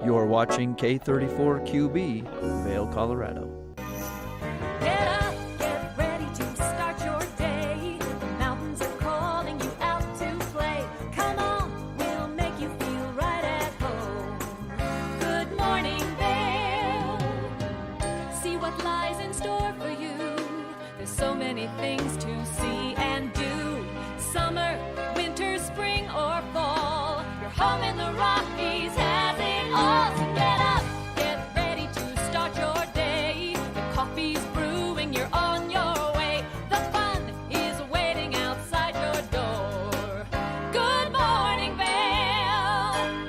You're watching K34QB, Vail, Colorado. Get up, get ready to start your day. The mountains are calling you out to play. Come on, we'll make you feel right at home. Good morning, Vail. See what lies in store for you. There's so many things to see and do. Summer, winter, spring, or fall. Your home in the Rockies has it all. So get up, get ready to start your day. The coffee's brewing, you're on your way. The fun is waiting outside your door. Good morning, Vail.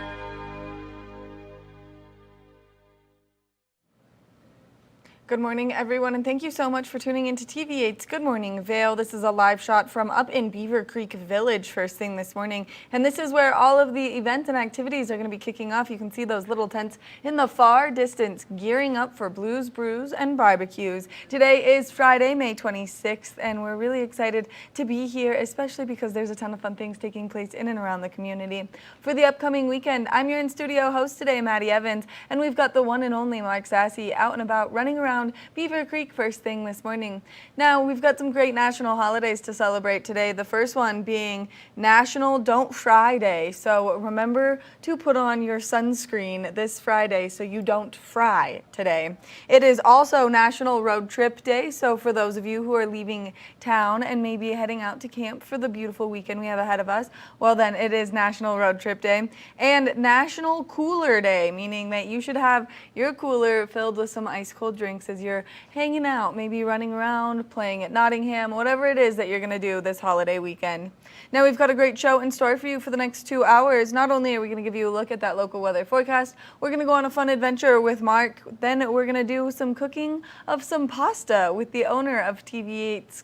Good morning, everyone, and thank you so much for tuning into TV8's Good Morning Vail. This is a live shot from up in Beaver Creek Village first thing this morning, and this is where all of the events and activities are going to be kicking off. You can see those little tents in the far distance gearing up for Blues, Brews, and Barbecues. Today is Friday, May 26th, and we're really excited to be here, especially because there's a ton of fun things taking place in and around the community. For the upcoming weekend, I'm your in-studio host today, Maddie Evans, and we've got the one and only Mark Sassi out and about running around Beaver Creek first thing this morning. Now, we've got some great national holidays to celebrate today. The first one being National Don't Fry Day. So remember to put on your sunscreen this Friday so you don't fry today. It is also National Road Trip Day. So for those of you who are leaving town and maybe heading out to camp for the beautiful weekend we have ahead of us, well then it is National Road Trip Day. And National Cooler Day, meaning that you should have your cooler filled with some ice cold drinks as you're hanging out, maybe running around, playing at Nottingham, whatever it is that you're going to do this holiday weekend. Now we've got a great show in store for you for the next 2 hours. Not only are we going to give you a look at that local weather forecast, we're going to go on a fun adventure with Mark. Then we're going to do some cooking of some pasta with the owner of TV8's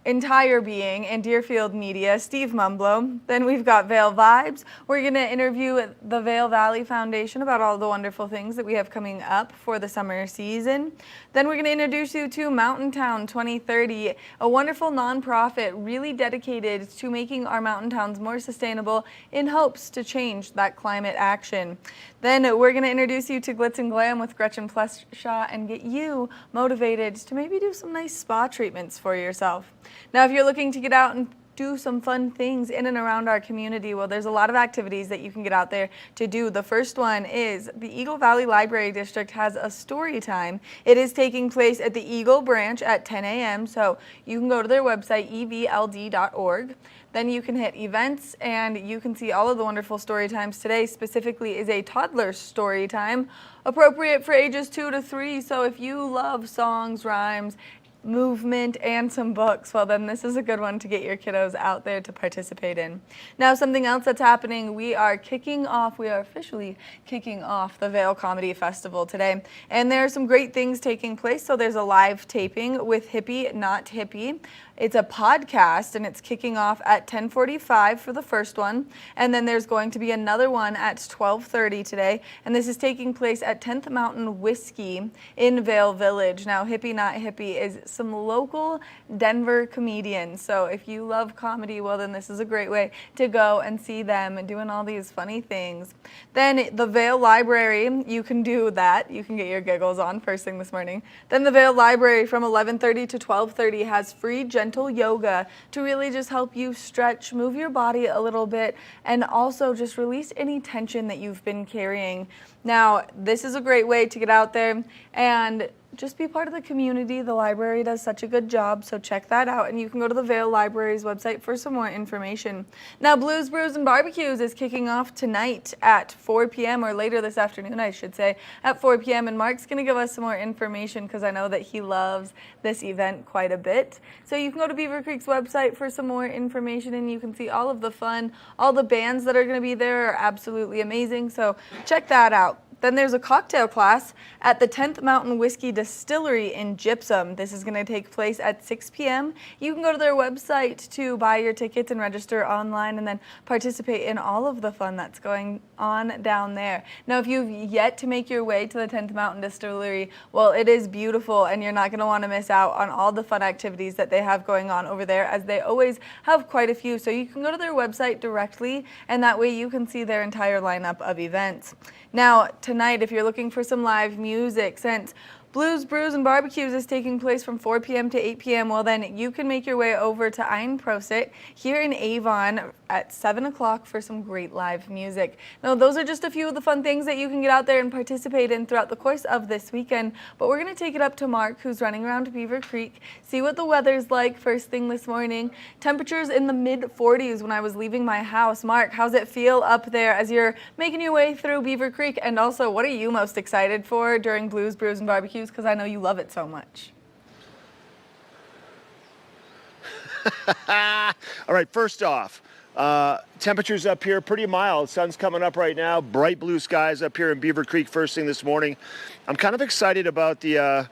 entire being and Deerfield Media, Steve Mumblow. Then we've got Vail Vibes. We're going to interview the Vail Valley Foundation about all the wonderful things that we have coming up for the summer season. Then we're going to introduce you to Mountain Town 2030, a wonderful nonprofit really dedicated to making our mountain towns more sustainable in hopes to change that climate action. Then we're going to introduce you to Glitz and Glam with Gretchen Pleshaw and get you motivated to maybe do some nice spa treatments for yourself. Now, if you're looking to get out and do some fun things in and around our community, well, there's a lot of activities that you can get out there to do. The first one is the Eagle Valley Library District has a story time. It is taking place at the Eagle Branch at 10 a.m., so you can go to their website, evld.org. Then you can hit events and you can see all of the wonderful story times. Today specifically is a toddler story time, appropriate for ages 2 to 3. So if you love songs, rhymes, movement, and some books, well then this is a good one to get your kiddos out there to participate in. Now, something else that's happening, we are officially kicking off the Vail Comedy Festival today, and there are some great things taking place. So there's a live taping with Hippie Not Hippie. It's a podcast and it's kicking off at 10:45 for the first one, and then there's going to be another one at 12:30 today, and this is taking place at 10th Mountain Whiskey in Vail Village. Now, Hippie Not Hippie is some local Denver comedians, so if you love comedy, well then this is a great way to go and see them doing all these funny things. Then the Vail Library, you can do that. You can get your giggles on first thing this morning. Then the Vail Library from 11:30 to 12:30 has free gentle yoga to really just help you stretch, move your body a little bit, and also just release any tension that you've been carrying. Now, this is a great way to get out there and just be part of the community. The library does such a good job, so check that out, and you can go to the Vail Library's website for some more information. Now, Blues, Brews, and Barbecues is kicking off tonight at 4 p.m., or later this afternoon, I should say, at 4 p.m., and Mark's going to give us some more information because I know that he loves this event quite a bit. So you can go to Beaver Creek's website for some more information, and you can see all of the fun. All the bands that are going to be there are absolutely amazing, so check that out. Then there's a cocktail class at the 10th Mountain Whiskey Distillery in Gypsum. This is going to take place at 6 p.m. You can go to their website to buy your tickets and register online and then participate in all of the fun that's going on down there. Now, if you've yet to make your way to the 10th Mountain Distillery, well, it is beautiful, and you're not going to want to miss out on all the fun activities that they have going on over there, as they always have quite a few. So you can go to their website directly, and that way you can see their entire lineup of events. Now, tonight, if you're looking for some live music, since Blues, Brews, and BBQs is taking place from 4 p.m. to 8 p.m. Well, then you can make your way over to Ein Prosit here in Avon at 7 o'clock for some great live music. Now, those are just a few of the fun things that you can get out there and participate in throughout the course of this weekend. But we're going to take it up to Mark, who's running around Beaver Creek, see what the weather's like first thing this morning. Temperatures in the mid-40s when I was leaving my house. Mark, how's it feel up there as you're making your way through Beaver Creek? And also, what are you most excited for during Blues, Brews, and BBQs? Because I know you love it so much. All right, first off, temperatures up here pretty mild. Sun's coming up right now. Bright blue skies up here in Beaver Creek first thing this morning. I'm kind of excited about the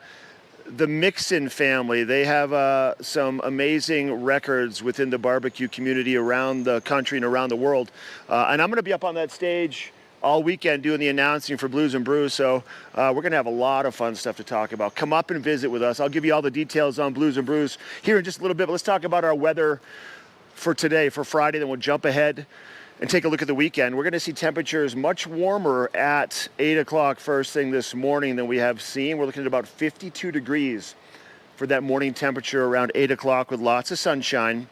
Mixon family. They have some amazing records within the barbecue community around the country and around the world. And I'm going to be up on that stage all weekend doing the announcing for Blues and Brews, so we're going to have a lot of fun stuff to talk about. Come up and visit with us. I'll give you all the details on Blues and Brews here in just a little bit, but let's talk about our weather for today, for Friday, then we'll jump ahead and take a look at the weekend. We're going to see temperatures much warmer at 8 o'clock first thing this morning than we have seen. We're looking at about 52 degrees for that morning temperature around 8 o'clock with lots of sunshine.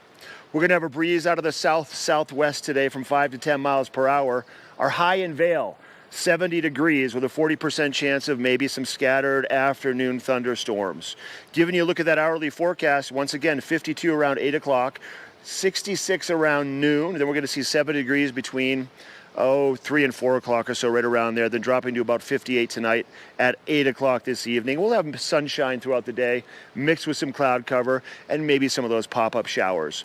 We're going to have a breeze out of the south-southwest today from 5 to 10 miles per hour. Our high in Vail, 70 degrees with a 40% chance of maybe some scattered afternoon thunderstorms. Giving you a look at that hourly forecast, once again, 52 around 8 o'clock, 66 around noon. Then we're going to see 70 degrees between 3 and 4 o'clock or so, right around there, then dropping to about 58 tonight at 8 o'clock this evening. We'll have sunshine throughout the day, mixed with some cloud cover and maybe some of those pop-up showers.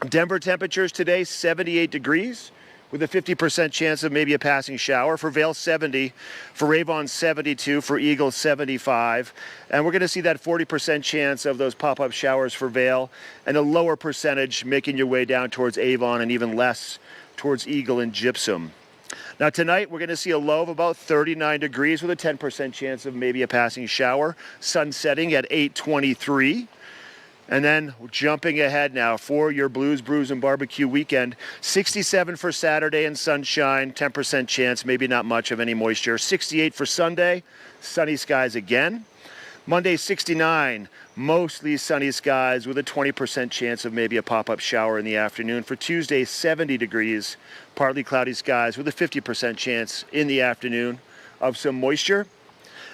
Denver temperatures today, 78 degrees. With a 50% chance of maybe a passing shower. For Vail, 70. For Avon, 72. For Eagle, 75. And we're going to see that 40% chance of those pop-up showers for Vail, and a lower percentage making your way down towards Avon, and even less towards Eagle and Gypsum. Now tonight, we're going to see a low of about 39 degrees with a 10% chance of maybe a passing shower. Sun setting at 8:23. And then jumping ahead now for your Blues, Brews, and BBQ weekend. 67 for Saturday and sunshine, 10% chance, maybe not much of any moisture. 68 for Sunday, sunny skies again. Monday, 69, mostly sunny skies with a 20% chance of maybe a pop-up shower in the afternoon. For Tuesday, 70 degrees, partly cloudy skies with a 50% chance in the afternoon of some moisture.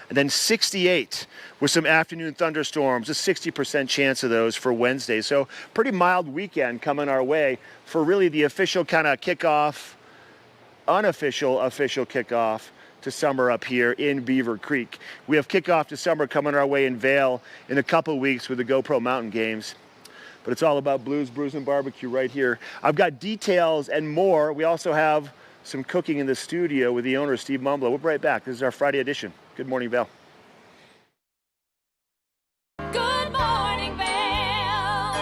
And then 68 with some afternoon thunderstorms, a 60% chance of those for Wednesday. So pretty mild weekend coming our way for really the official kind of kickoff, official kickoff to summer up here in Beaver Creek. We have kickoff to summer coming our way in Vail in a couple weeks with the GoPro Mountain Games. But it's all about Blues, Brews, and BBQ right here. I've got details and more. We also have some cooking in the studio with the owner, Steve Mumblow. We'll be right back. This is our Friday edition. Good morning, Vail. Good morning, Vail.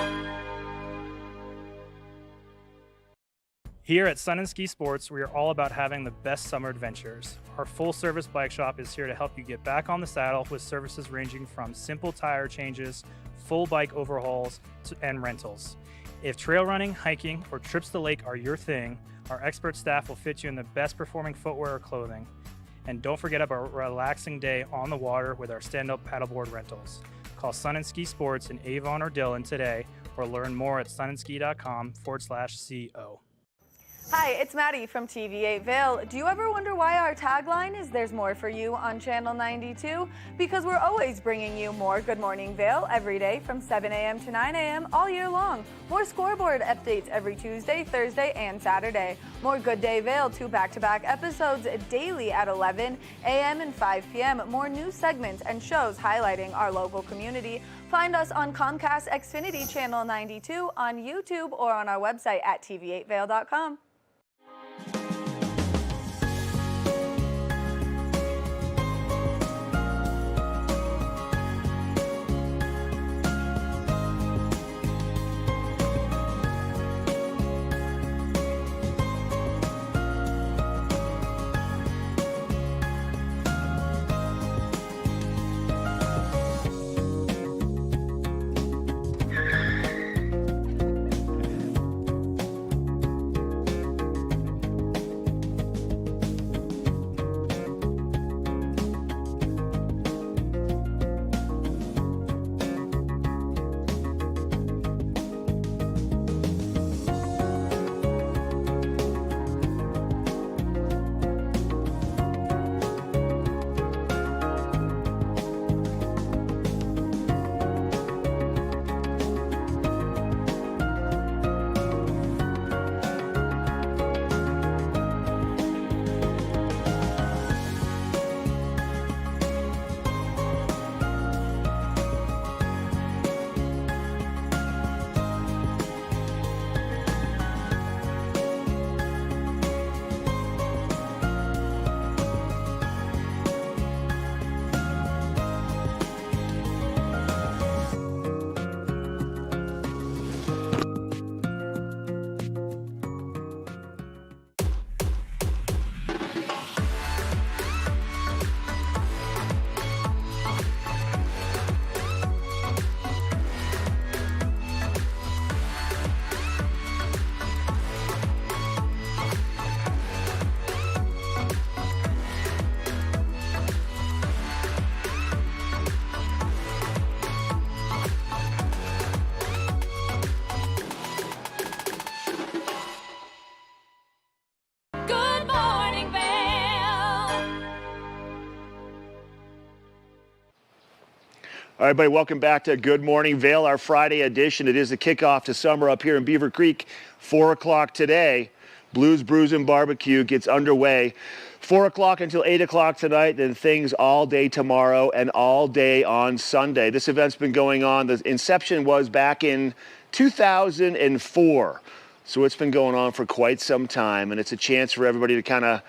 Here at Sun and Ski Sports, we are all about having the best summer adventures. Our full-service bike shop is here to help you get back on the saddle with services ranging from simple tire changes, full bike overhauls, and rentals. If trail running, hiking, or trips to the lake are your thing, our expert staff will fit you in the best performing footwear or clothing. And don't forget about a relaxing day on the water with our stand-up paddleboard rentals. Call Sun and Ski Sports in Avon or Dillon today, or learn more at sunandski.com/CO. Hi, it's Maddie from TV8 Vail. Do you ever wonder why our tagline is "There's more for you" on Channel 92? Because we're always bringing you more Good Morning Vail every day from 7 a.m. to 9 a.m. all year long. More scoreboard updates every Tuesday, Thursday, and Saturday. More Good Day Vail, 2 back-to-back episodes daily at 11 a.m. and 5 p.m. More news segments and shows highlighting our local community. Find us on Comcast Xfinity Channel 92, on YouTube, or on our website at tv8vail.com. All right, everybody, welcome back to Good Morning Vail, our Friday edition. It is the kickoff to summer up here in Beaver Creek. 4 o'clock today. Blues, Brews and BBQ gets underway. 4 o'clock until 8 o'clock tonight, then things all day tomorrow and all day on Sunday. This event's been going on. The inception was back in 2004. So it's been going on for quite some time, and it's a chance for everybody to kind of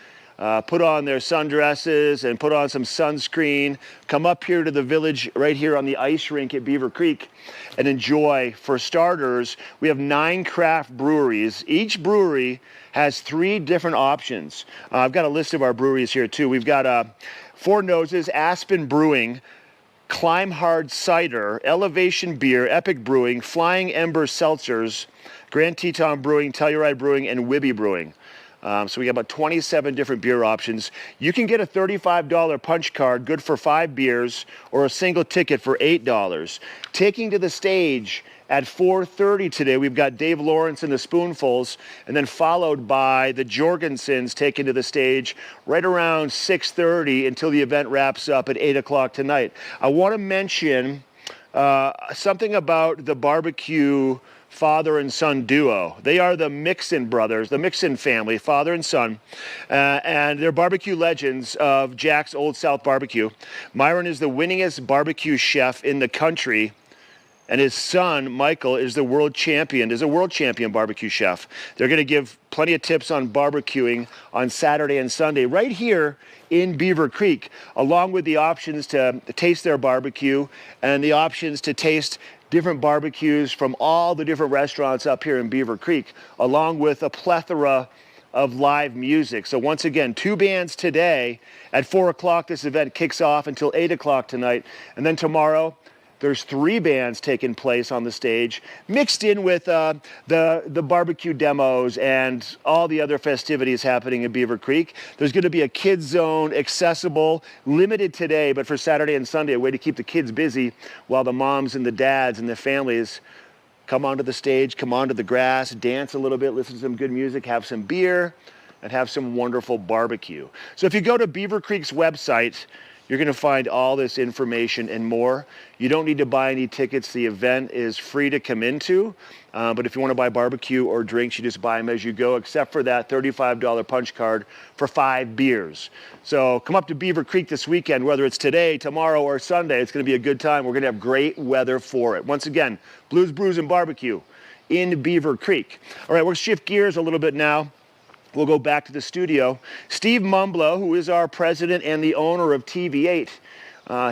put on their sundresses and put on some sunscreen, come up here to the village right here on the ice rink at Beaver Creek and enjoy. For starters, we have 9 craft breweries. Each brewery has 3 different options. I've got a list of our breweries here too. We've got Four Noses, Aspen Brewing, Climb Hard Cider, Elevation Beer, Epic Brewing, Flying Ember Seltzers, Grand Teton Brewing, Telluride Brewing, and Wibby Brewing. So we got about 27 different beer options. You can get a $35 punch card, good for 5 beers, or a single ticket for $8. Taking to the stage at 4:30 today, we've got Dave Lawrence and the Spoonfuls, and then followed by the Jorgensens taking to the stage right around 6:30 until the event wraps up at 8 o'clock tonight. I want to mention something about the barbecue father and son duo. They are the Mixon brothers, the Mixon family, father and son, and they're barbecue legends of Jack's Old South Barbecue. Myron is the winningest barbecue chef in the country, and his son, Michael, is a world champion barbecue chef. They're going to give plenty of tips on barbecuing on Saturday and Sunday right here in Beaver Creek, along with the options to taste their barbecue and the options to taste different barbecues from all the different restaurants up here in Beaver Creek, along with a plethora of live music. So once again, 2 bands today at 4 o'clock. This event kicks off until 8 o'clock tonight. And then tomorrow, there's 3 bands taking place on the stage, mixed in with the barbecue demos and all the other festivities happening in Beaver Creek. There's going to be a kids zone, accessible, limited today, but for Saturday and Sunday, a way to keep the kids busy while the moms and the dads and the families come onto the stage, come onto the grass, dance a little bit, listen to some good music, have some beer, and have some wonderful barbecue. So if you go to Beaver Creek's website, you're going to find all this information and more. You don't need to buy any tickets. The event is free to come into. But if you want to buy barbecue or drinks, you just buy them as you go, except for that $35 punch card for 5 beers. So come up to Beaver Creek this weekend, whether it's today, tomorrow, or Sunday. It's going to be a good time. We're going to have great weather for it. Once again, Blues, Brews, and BBQ in Beaver Creek. All right, we'll shift gears a little bit now. We'll go back to the studio. Steve Mumblow, who is our president and the owner of TV8,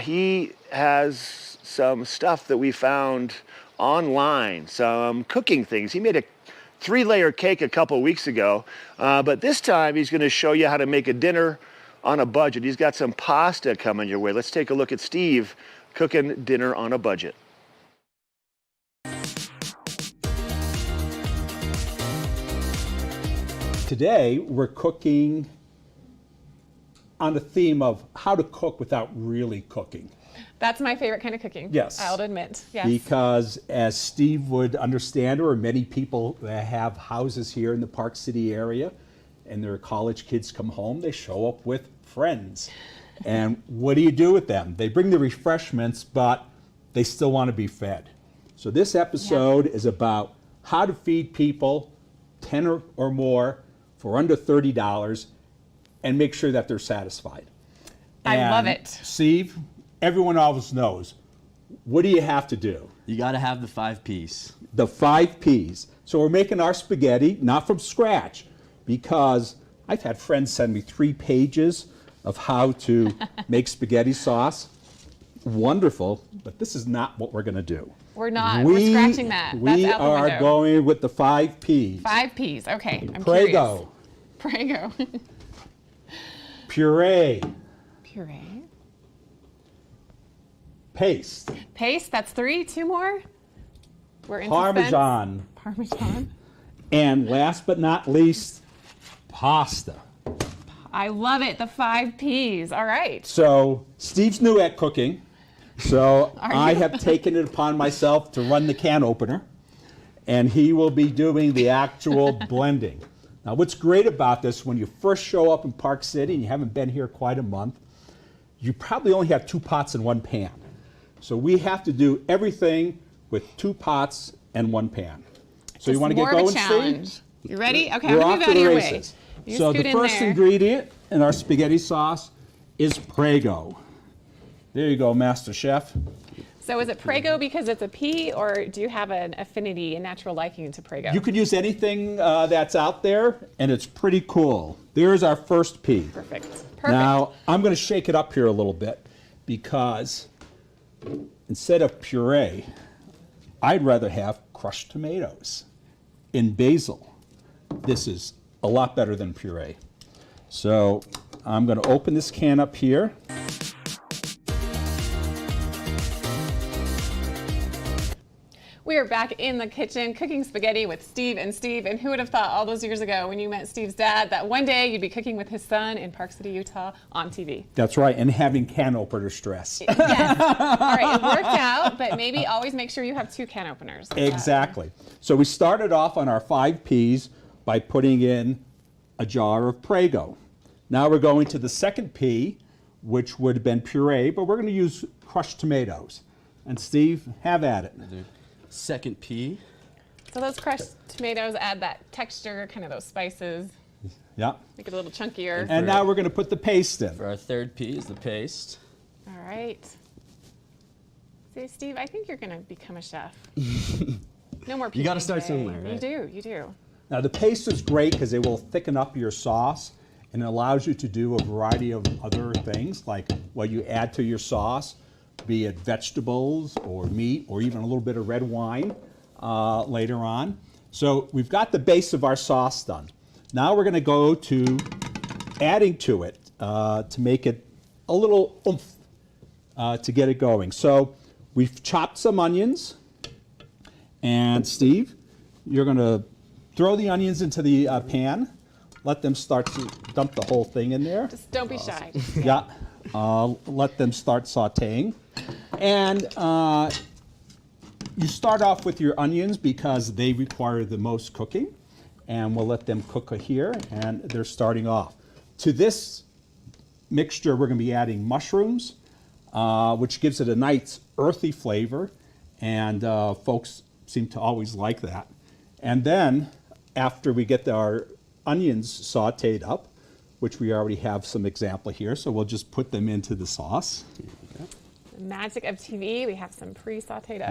he has some stuff that we found online, some cooking things. He made a 3-layer cake a couple weeks ago, but this time he's going to show you how to make a dinner on a budget. He's got some pasta coming your way. Let's take a look at Steve cooking dinner on a budget. Today, we're cooking on the theme of how to cook without really cooking. That's my favorite kind of cooking. Yes. I'll admit. Yes. Because as Steve would understand, or many people that have houses here in the Park City area, and their college kids come home, they show up with friends. And what do you do with them? They bring the refreshments, but they still want to be fed. So this episode is about how to feed people 10 or more for under $30 and make sure that they're satisfied. I love And it. Steve, everyone always knows, what do you have to do? You got to have the 5 Ps. The 5 Ps. So we're making our spaghetti, not from scratch, because I've had friends send me 3 pages of how to make spaghetti sauce. Wonderful, but this is not what we're going to do. We're not. We're scratching that. That's We out the are window. going with the 5 Ps. 5 Ps. Okay. I'm Prego, curious. Prego. puree, Puree. paste, Paste. That's 3. 2 more. We're in Parmesan, suspense. Parmesan. and last but not least, pasta. I love it. The 5 Ps. All right. So Steve's new at cooking, so Are I you? have taken it upon myself to run the can opener, and he will be doing the actual blending. Now what's great about this, when you first show up in Park City and you haven't been here quite a month, you probably only have 2 pots in 1 pan. So we have to do everything with 2 pots and 1 pan. So you want to get More of a going, challenge. Steve? You ready? Okay, We're I'm off gonna to move out the of your races. way. You So scoot the in first there. ingredient in our spaghetti sauce is Prego. There you go, Master Chef. So is it Prego because it's a pea, or do you have an affinity and natural liking to Prego? You could use anything that's out there, and it's pretty cool. There's our first pea. Perfect. Perfect. Now, I'm going to shake it up here a little bit because instead of puree, I'd rather have crushed tomatoes and basil. This is a lot better than puree. So I'm going to open this can up here. We are back in the kitchen cooking spaghetti with Steve. And who would have thought all those years ago when you met Steve's dad that one day you'd be cooking with his son in Park City, Utah on TV? That's right, and having can opener stress. Yes. All right, it worked out, but maybe always make sure you have 2 can openers. Exactly. So we started off on our 5 peas by putting in a jar of Prego. Now we're going to the second pea, which would have been puree, but we're going to use crushed tomatoes. And Steve, have at it. Second pea. So those crushed tomatoes add that texture, kind of those spices, Yeah. make it a little chunkier. And now we're going to put the paste in. For our third pea is the paste. All right. See, Steve, I think you're going to become a chef. No more pea. You gotta start today. somewhere, right? You do. Now the paste is great because it will thicken up your sauce and it allows you to do a variety of other things like what you add to your sauce, be it vegetables or meat or even a little bit of red wine later on. So we've got the base of our sauce done. Now we're going to go to adding to it to make it a little oomph to get it going. So we've chopped some onions, and Steve, you're going to throw the onions into the pan. Let them start to dump the whole thing in there. Just don't be shy. Yeah. Let them start sauteing. And you start off with your onions because they require the most cooking. And we'll let them cook here, and they're starting off. To this mixture, we're going to be adding mushrooms, which gives it a nice earthy flavor. And folks seem to always like that. And then, after we get our onions sauteed up, which we already have some example here, so we'll just put them into the sauce. The magic of TV. We have some pre-sauteed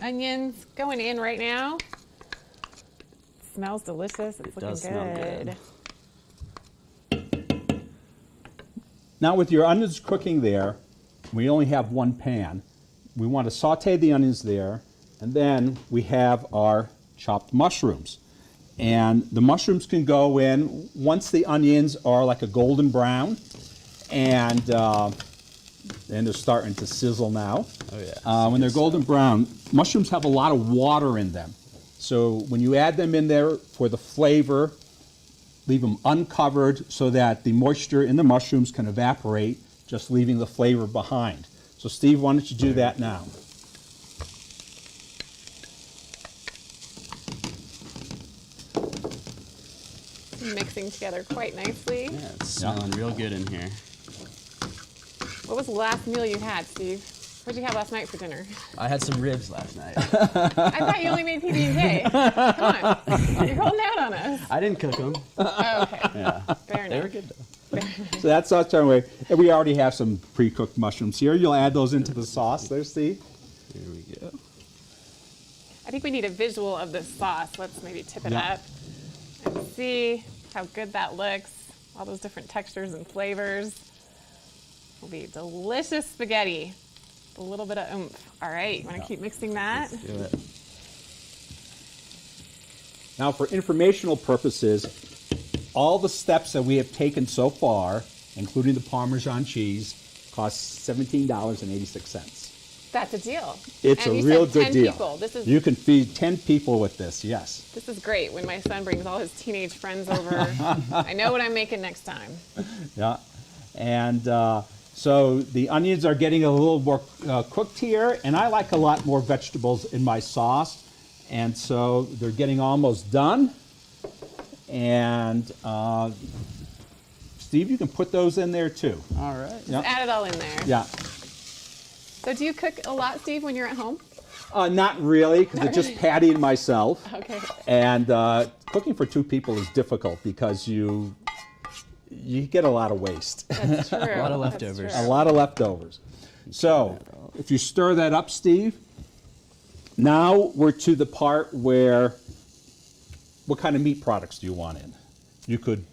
onions going in right now. Smells delicious. It's looking does smell good. Now with your onions cooking there, we only have 1 pan. We want to saute the onions there, and then we have our chopped mushrooms. And the mushrooms can go in once the onions are like a golden brown, and they're starting to sizzle now. Oh yeah. When they're golden brown, mushrooms have a lot of water in them. So when you add them in there for the flavor, leave them uncovered so that the moisture in the mushrooms can evaporate, just leaving the flavor behind. So Steve, why don't you do that now? Mixing together quite nicely. Yeah, it's smelling real good in here. What was the last meal you had, Steve? What did you have last night for dinner? I had some ribs last night. I thought you only made PB&J. Come on. You're holding out on us. I didn't cook them. Oh, okay. Yeah. Fair enough. They were good though. So that's our turn away. And we already have some pre-cooked mushrooms here. You'll add those into the sauce there, Steve. Here we go. I think we need a visual of this sauce. Let's maybe tip it Yeah. up and see how good that looks. All those different textures and flavors. Will be delicious spaghetti. A little bit of oomph. All right, you want to keep mixing that? Do it. Now, for informational purposes, all the steps that we have taken so far, including the Parmesan cheese, cost $17.86. That's a deal. It's And a you real said good 10 deal. people. This is You can feed 10 people with this, yes. This is great when my son brings all his teenage friends over. I know what I'm making next time. Yeah. And so the onions are getting a little more cooked here, and I like a lot more vegetables in my sauce. And so they're getting almost done. And Steve, you can put those in there too. All right. Yeah. Add it all in there. Yeah. So do you cook a lot, Steve, when you're at home? Not really, because it's just Patty and myself. Okay. And cooking for 2 people is difficult because you get a lot of waste. That's true. A lot of leftovers. That's A true. lot of leftovers. So if you stir that up, Steve, now we're to the part where, what kind of meat products do you want in? You could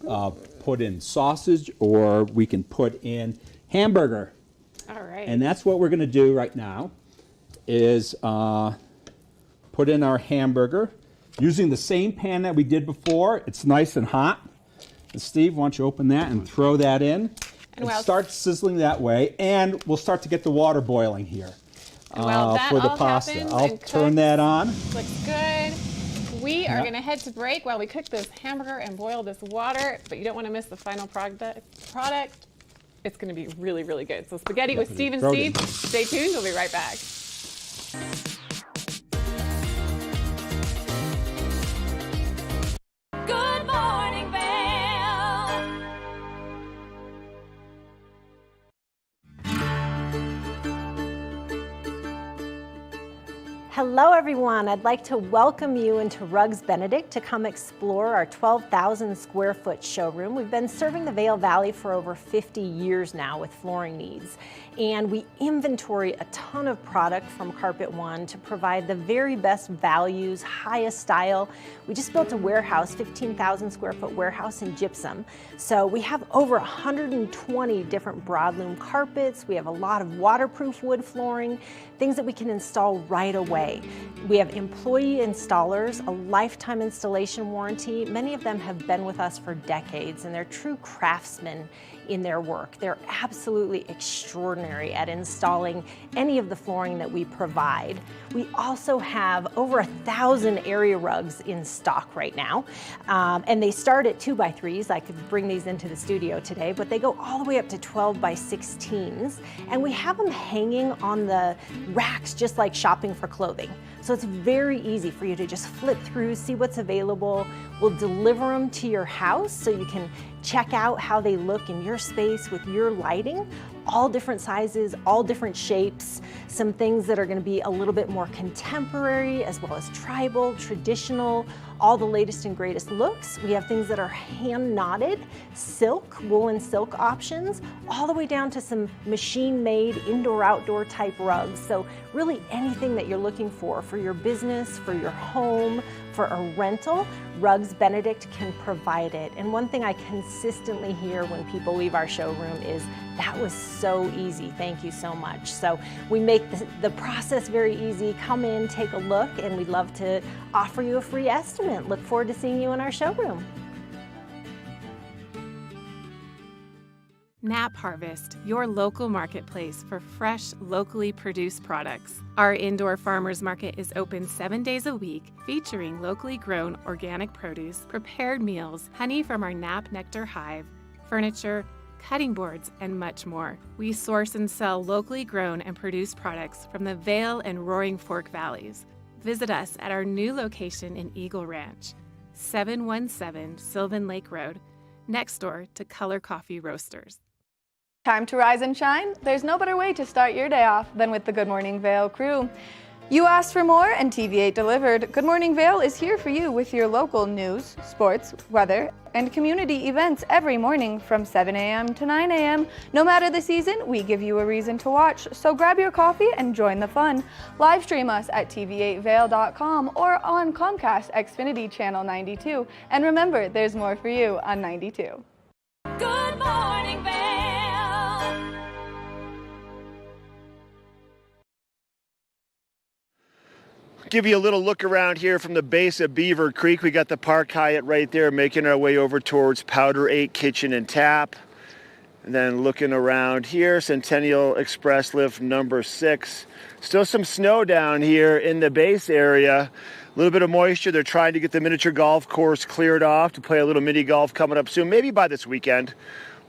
put in sausage, or we can put in hamburger. All right. And that's what we're going to do right now, is put in our hamburger using the same pan that we did before. It's nice and hot. And Steve, why don't you open that and throw that in and while- start sizzling that way. And we'll start to get the water boiling here While that for the all pasta. happens I'll and turn cooks, that on. Looks good. We are Yep. going to head to break while we cook this hamburger and boil this water, but you don't want to miss the final product. It's going to be really, really good. So spaghetti with Steve and Throw it Steve. in. Stay tuned. We'll be right back. Good morning, Vail. Hello everyone, I'd like to welcome you into Rugs Benedict to come explore our 12,000 square foot showroom. We've been serving the Vail Valley for over 50 years now with flooring needs. And we inventory a ton of product from Carpet One to provide the very best values, highest style. We just built a warehouse, 15,000 square foot warehouse in gypsum. So we have over 120 different broadloom carpets. We have a lot of waterproof wood flooring, things that we can install right away. We have employee installers, a lifetime installation warranty. Many of them have been with us for decades and they're true craftsmen in their work. They're absolutely extraordinary at installing any of the flooring that we provide. We also have over 1,000 area rugs in stock right now. And they start at 2x3s. I could bring these into the studio today, but they go all the way up to 12x16s. And we have them hanging on the racks just like shopping for clothing. So it's very easy for you to just flip through, see what's available. We'll deliver them to your house so you can check out how they look in your space with your lighting. All different sizes, all different shapes, some things that are going to be a little bit more contemporary as well as tribal, traditional, all the latest and greatest looks. We have things that are hand knotted, silk, woolen silk options, all the way down to some machine made indoor outdoor type rugs. So really anything that you're looking for your business, for your home, for a rental, Rugs Benedict can provide it. And one thing I consistently hear when people leave our showroom is, that was so easy, thank you so much. So we make the process very easy. Come in, take a look, and we'd love to offer you a free estimate. Look forward to seeing you in our showroom. Nap Harvest, your local marketplace for fresh, locally produced products. Our indoor farmers market is open 7 days a week, featuring locally grown organic produce, prepared meals, honey from our Nap Nectar hive, furniture, cutting boards, and much more. We source and sell locally grown and produced products from the Vail and Roaring Fork Valleys. Visit us at our new location in Eagle Ranch, 717 Sylvan Lake Road, next door to Color Coffee Roasters. Time to rise and shine? There's no better way to start your day off than with the Good Morning Vail crew. You asked for more and TV8 delivered. Good Morning Vail is here for you with your local news, sports, weather, and community events every morning from 7 a.m. to 9 a.m. No matter the season, we give you a reason to watch, so grab your coffee and join the fun. Live stream us at tv8vail.com or on Comcast Xfinity Channel 92. And remember, there's more for you on 92. Good morning, Vail. Give you a little look around here from the base of Beaver Creek. We got the Park Hyatt right there, making our way over towards Powder 8 Kitchen and Tap. And then looking around here, Centennial Express lift number 6. Still some snow down here in the base area. A little bit of moisture. They're trying to get the miniature golf course cleared off to play a little mini golf coming up soon. Maybe by this weekend.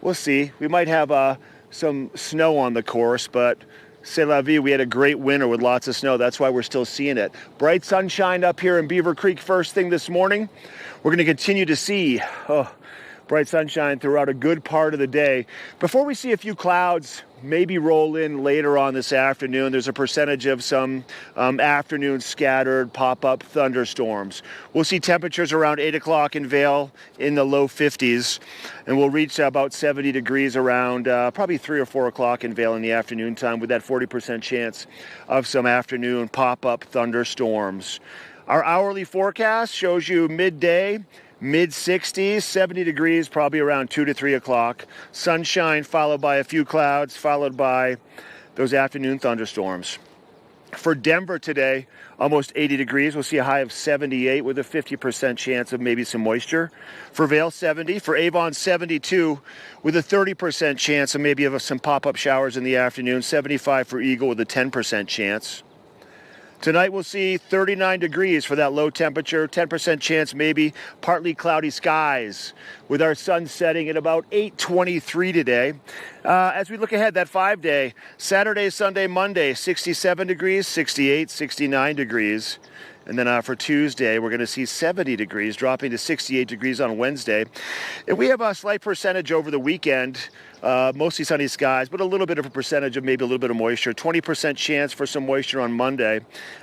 We'll see. We might have some snow on the course, but c'est la vie. We had a great winter with lots of snow. That's why we're still seeing it. Bright sunshine up here in Beaver Creek first thing this morning. We're going to continue to see bright sunshine throughout a good part of the day. Before we see a few clouds maybe roll in later on this afternoon, there's a percentage of some afternoon scattered pop-up thunderstorms. We'll see temperatures around 8 o'clock in Vail in the low 50s, and we'll reach about 70 degrees around probably 3 or 4 o'clock in Vail in the afternoon time, with that 40% chance of some afternoon pop-up thunderstorms. Our hourly forecast shows you midday, mid-60s, 70 degrees, probably around 2 to 3 o'clock. Sunshine followed by a few clouds, followed by those afternoon thunderstorms. For Denver today, almost 80 degrees. We'll see a high of 78 with a 50% chance of maybe some moisture. For Vail, 70. For Avon, 72 with a 30% chance of maybe of some pop-up showers in the afternoon. 75 for Eagle with a 10% chance. Tonight we'll see 39 degrees for that low temperature, 10% chance maybe partly cloudy skies, with our sun setting at about 8:23 today. As we look ahead, that 5-day, Saturday, Sunday, Monday, 67 degrees, 68, 69 degrees. And then for Tuesday, we're going to see 70 degrees, dropping to 68 degrees on Wednesday. And we have a slight percentage over the weekend, mostly sunny skies, but a little bit of a percentage of maybe a little bit of moisture. 20% chance for some moisture on Monday,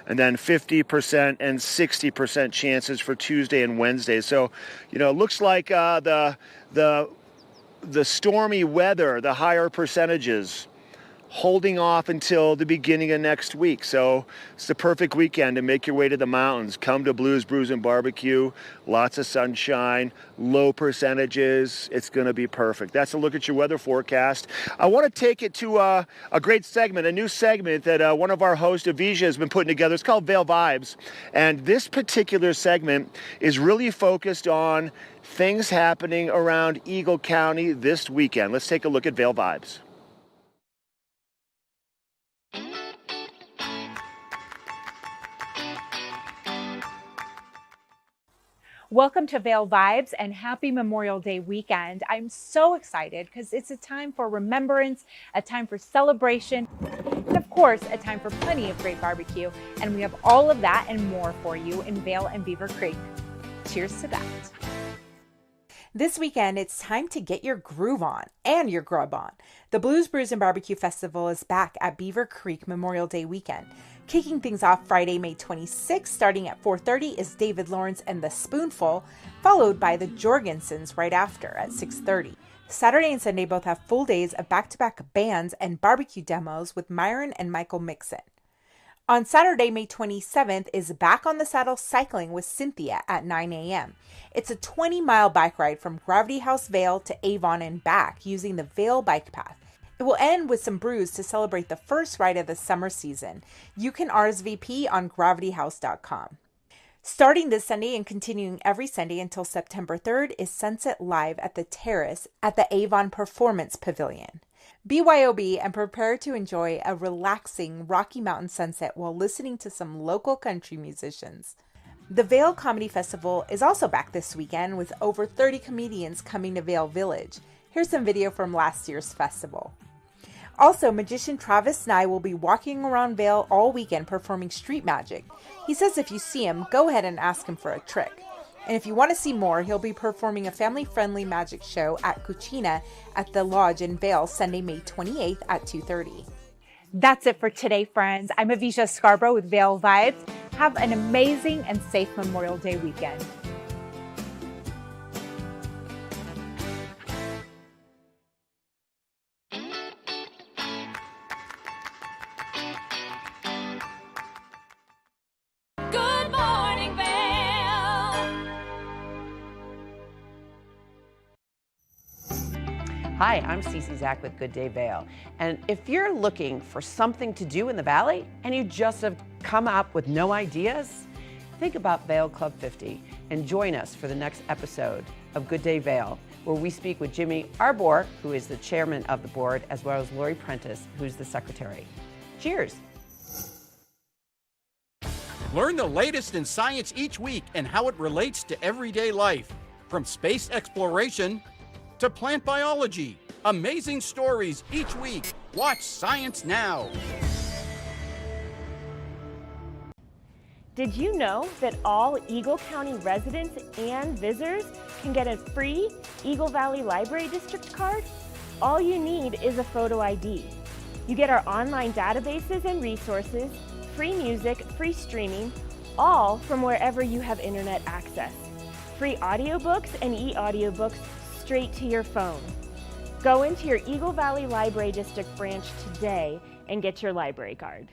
and then 50% and 60% chances for Tuesday and Wednesday. So, it looks like the stormy weather, the higher percentages, holding off until the beginning of next week. So it's the perfect weekend to make your way to the mountains. Come to Blues, Brews and BBQ. Lots of sunshine, low percentages. It's going to be perfect. That's a look at your weather forecast. I want to take it to a great segment, a new segment that one of our hosts, Avija, has been putting together. It's called Vail Vibes. And this particular segment is really focused on things happening around Eagle County this weekend. Let's take a look at Vail Vibes. Welcome to Vail Vibes and happy Memorial Day weekend. I'm so excited because it's a time for remembrance, a time for celebration, and of course, a time for plenty of great barbecue. And we have all of that and more for you in Vail and Beaver Creek. Cheers to that. This weekend, it's time to get your groove on and your grub on. The Blues, Brews and BBQ Festival is back at Beaver Creek Memorial Day weekend. Kicking things off Friday, May 26th, starting at 4:30 is David Lawrence and the Spoonful, followed by the Jorgensens right after at 6:30. Saturday and Sunday both have full days of back-to-back bands and barbecue demos with Myron and Michael Mixon. On Saturday, May 27th is Back on the Saddle Cycling with Cynthia at 9 a.m. It's a 20-mile bike ride from Gravity House Vail to Avon and back using the Vail Bike Path. It will end with some brews to celebrate the first ride of the summer season. You can RSVP on gravityhouse.com. Starting this Sunday and continuing every Sunday until September 3rd is Sunset Live at the Terrace at the Avon Performance Pavilion. BYOB and prepare to enjoy a relaxing Rocky Mountain sunset while listening to some local country musicians. The Vail Comedy Festival is also back this weekend with over 30 comedians coming to Vail Village. Here's some video from last year's festival. Also, magician Travis Nye will be walking around Vail all weekend performing street magic. He says if you see him, go ahead and ask him for a trick. And if you want to see more, he'll be performing a family-friendly magic show at Cucina at the Lodge in Vail Sunday, May 28th at 2:30. That's it for today, friends. I'm Avija Scarborough with Vail Vibes. Have an amazing and safe Memorial Day weekend. Good morning, Vail. Hi, I'm Cece Zach with Good Day Vail. And if you're looking for something to do in the Valley and you just have come up with no ideas, think about Vail Club 50 and join us for the next episode of Good Day Vail, where we speak with Jimmy Arbor, who is the chairman of the board, as well as Lori Prentice, who's the secretary. Cheers. Learn the latest in science each week and how it relates to everyday life. From space exploration to plant biology. Amazing stories each week. Watch Science Now. Did you know that all Eagle County residents and visitors can get a free Eagle Valley Library District card? All you need is a photo ID. You get our online databases and resources, free music, free streaming, all from wherever you have internet access. Free audiobooks and e-audiobooks straight to your phone. Go into your Eagle Valley Library District branch today and get your library card.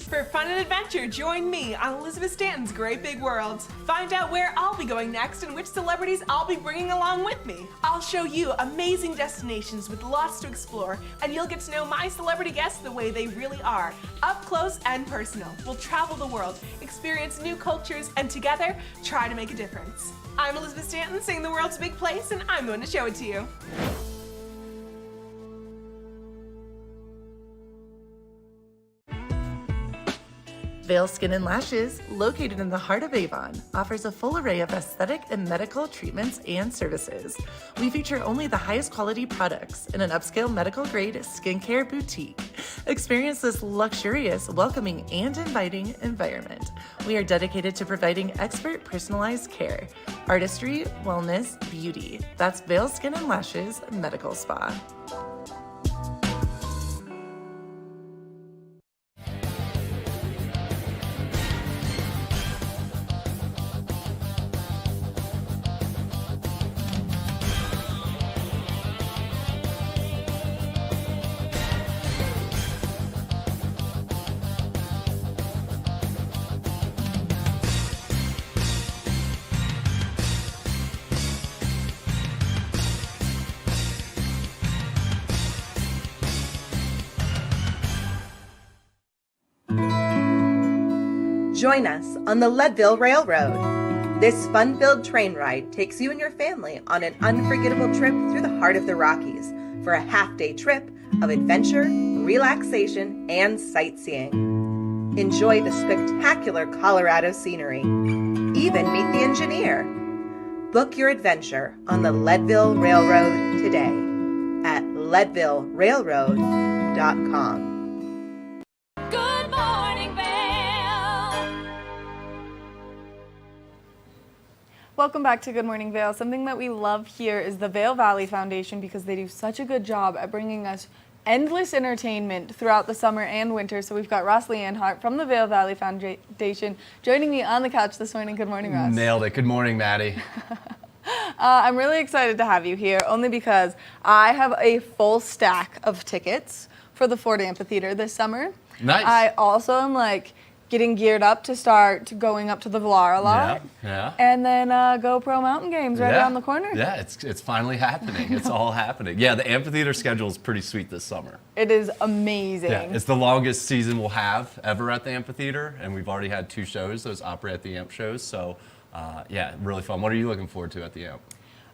For fun and adventure, join me on Elizabeth Stanton's Great Big World. Find out where I'll be going next and which celebrities I'll be bringing along with me. I'll show you amazing destinations with lots to explore, and you'll get to know my celebrity guests the way they really are, up close and personal. We'll travel the world, experience new cultures, and together, try to make a difference. I'm Elizabeth Stanton, saying the world's a big place, and I'm going to show it to you. Vail Skin and Lashes, located in the heart of Avon, offers a full array of aesthetic and medical treatments and services. We feature only the highest quality products in an upscale medical-grade skincare boutique. Experience this luxurious, welcoming, and inviting environment. We are dedicated to providing expert personalized care, artistry, wellness, beauty. That's Vail Skin and Lashes Medical Spa. Join us on the Leadville Railroad. This fun-filled train ride takes you and your family on an unforgettable trip through the heart of the Rockies for a half-day trip of adventure, relaxation, and sightseeing. Enjoy the spectacular Colorado scenery. Even meet the engineer. Book your adventure on the Leadville Railroad today at leadvillerailroad.com. Good morning, Vail. Welcome back to Good Morning Vail. Something that we love here is the Vail Valley Foundation because they do such a good job at bringing us endless entertainment throughout the summer and winter. So we've got Ross Leanne Hart from the Vail Valley Foundation joining me on the couch this morning. Good morning, Ross. Nailed it. Good morning, Maddie. I'm really excited to have you here, only because I have a full stack of tickets for the Ford Amphitheater this summer. Nice. I also am getting geared up to start going up to the Villar a lot. Yeah. And then GoPro Mountain Games right around the corner. Yeah, it's finally happening. It's all happening. Yeah, the amphitheater schedule is pretty sweet this summer. It is amazing. Yeah, it's the longest season we'll have ever at the amphitheater, and we've already had 2 shows, those Opera at the Amp shows. So, yeah, really fun. What are you looking forward to at the Amp?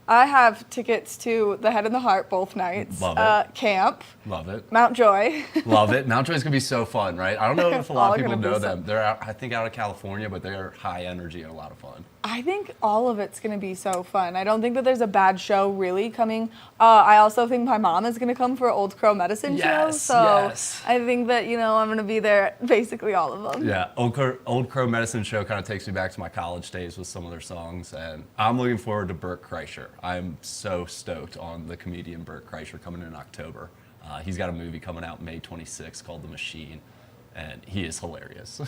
I have tickets to the Head and the Heart both nights. Love it. Camp. Love it. Mount Joy. Love it. Mount Joy's going to be so fun, right? I don't know if a lot of All people gonna be know so- them. They're, out, I think, out of California, but they're high energy and a lot of fun. I think all of it's going to be so fun. I don't think that there's a bad show really coming. I also think my mom is going to come for Old Crow Medicine show. So I think that, I'm going to be there at basically all of them. Yeah, Old Crow Medicine show kind of takes me back to my college days with some of their songs, and I'm looking forward to Burt Kreischer. I'm so stoked on the comedian Burt Kreischer coming in October. He's got a movie coming out May 26th called The Machine, and he is hilarious.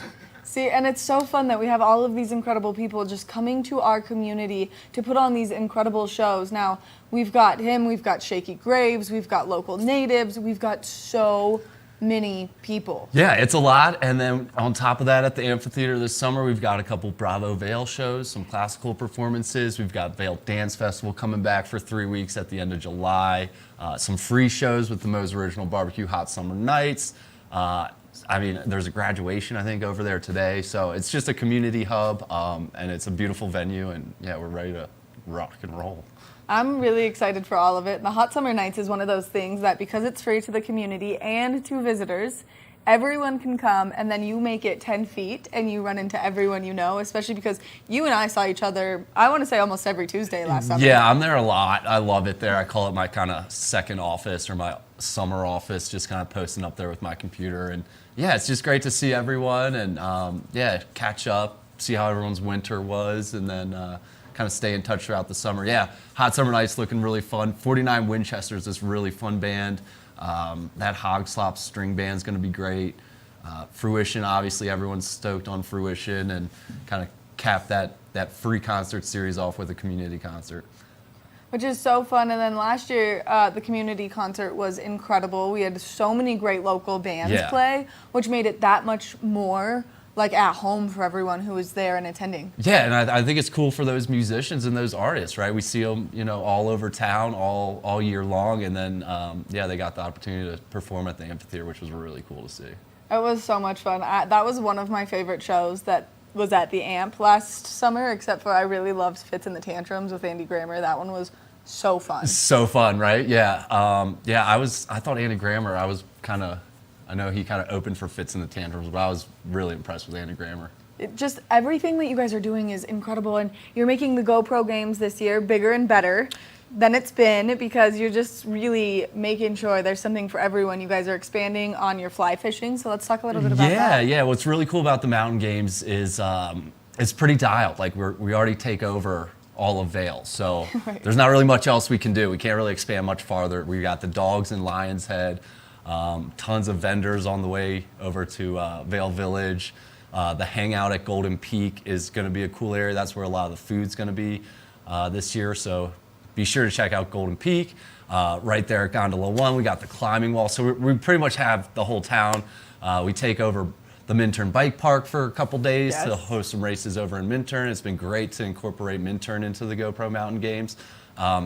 See, and it's so fun that we have all of these incredible people just coming to our community to put on these incredible shows. Now, we've got him, we've got Shaky Graves, we've got local natives, we've got so many people. Yeah, it's a lot, and then on top of that, at the amphitheater this summer, we've got a couple Bravo Vail shows, some classical performances. We've got Vail Dance Festival coming back for 3 weeks at the end of July. Some free shows with the Moe's Original Barbecue Hot Summer Nights. There's a graduation, I think, over there today. So it's just a community hub, and it's a beautiful venue, and yeah, we're ready to rock and roll. I'm really excited for all of it. The Hot Summer Nights is one of those things that because it's free to the community and to visitors, everyone can come, and then you make it 10 feet and you run into everyone you know, especially because you and I saw each other, I want to say almost every Tuesday last summer. Yeah, I'm there a lot. I love it there. I call it my kind of second office or my summer office, just kind of posting up there with my computer. And yeah, it's just great to see everyone and yeah, catch up, see how everyone's winter was, and then kind of stay in touch throughout the summer. Yeah, Hot Summer Nights looking really fun. 49 Winchester's this really fun band. That Hog Slop string band's going to be great. Fruition, obviously, everyone's stoked on Fruition, and kind of cap that free concert series off with a community concert. Which is so fun. And then last year, the community concert was incredible. We had so many great local bands play, which made it that much more like at home for everyone who was there and attending. Yeah, and I think it's cool for those musicians and those artists, right? We see them, you know, all over town all year long, and then yeah, they got the opportunity to perform at the amphitheater, which was really cool to see. It was so much fun. That was one of my favorite shows that was at the Amp last summer, except for I really loved Fits in the Tantrums with Andy Grammer. That one was so fun. So fun, right? Yeah. Yeah, I thought Andy Grammer, I know he kind of opened for Fits in the Tantrums, but I was really impressed with Andy Grammer. Just everything that you guys are doing is incredible, and you're making the GoPro games this year bigger and better than it's been, because you're just really making sure there's something for everyone. You guys are expanding on your fly fishing, so let's talk a little bit about that. Yeah. What's really cool about the mountain games is it's pretty dialed. Like we already take over all of Vail, so Right. There's not really much else we can do. We can't really expand much farther. We got the dogs in Lion's Head, tons of vendors on the way over to Vail Village. The hangout at Golden Peak is going to be a cool area. That's where a lot of the food's going to be this year, so be sure to check out Golden Peak. Right there at Gondola 1, we got the climbing wall. So we pretty much have the whole town. We take over the Minturn Bike Park for a couple days to host some races over in Minturn. It's been great to incorporate Minturn into the GoPro Mountain Games.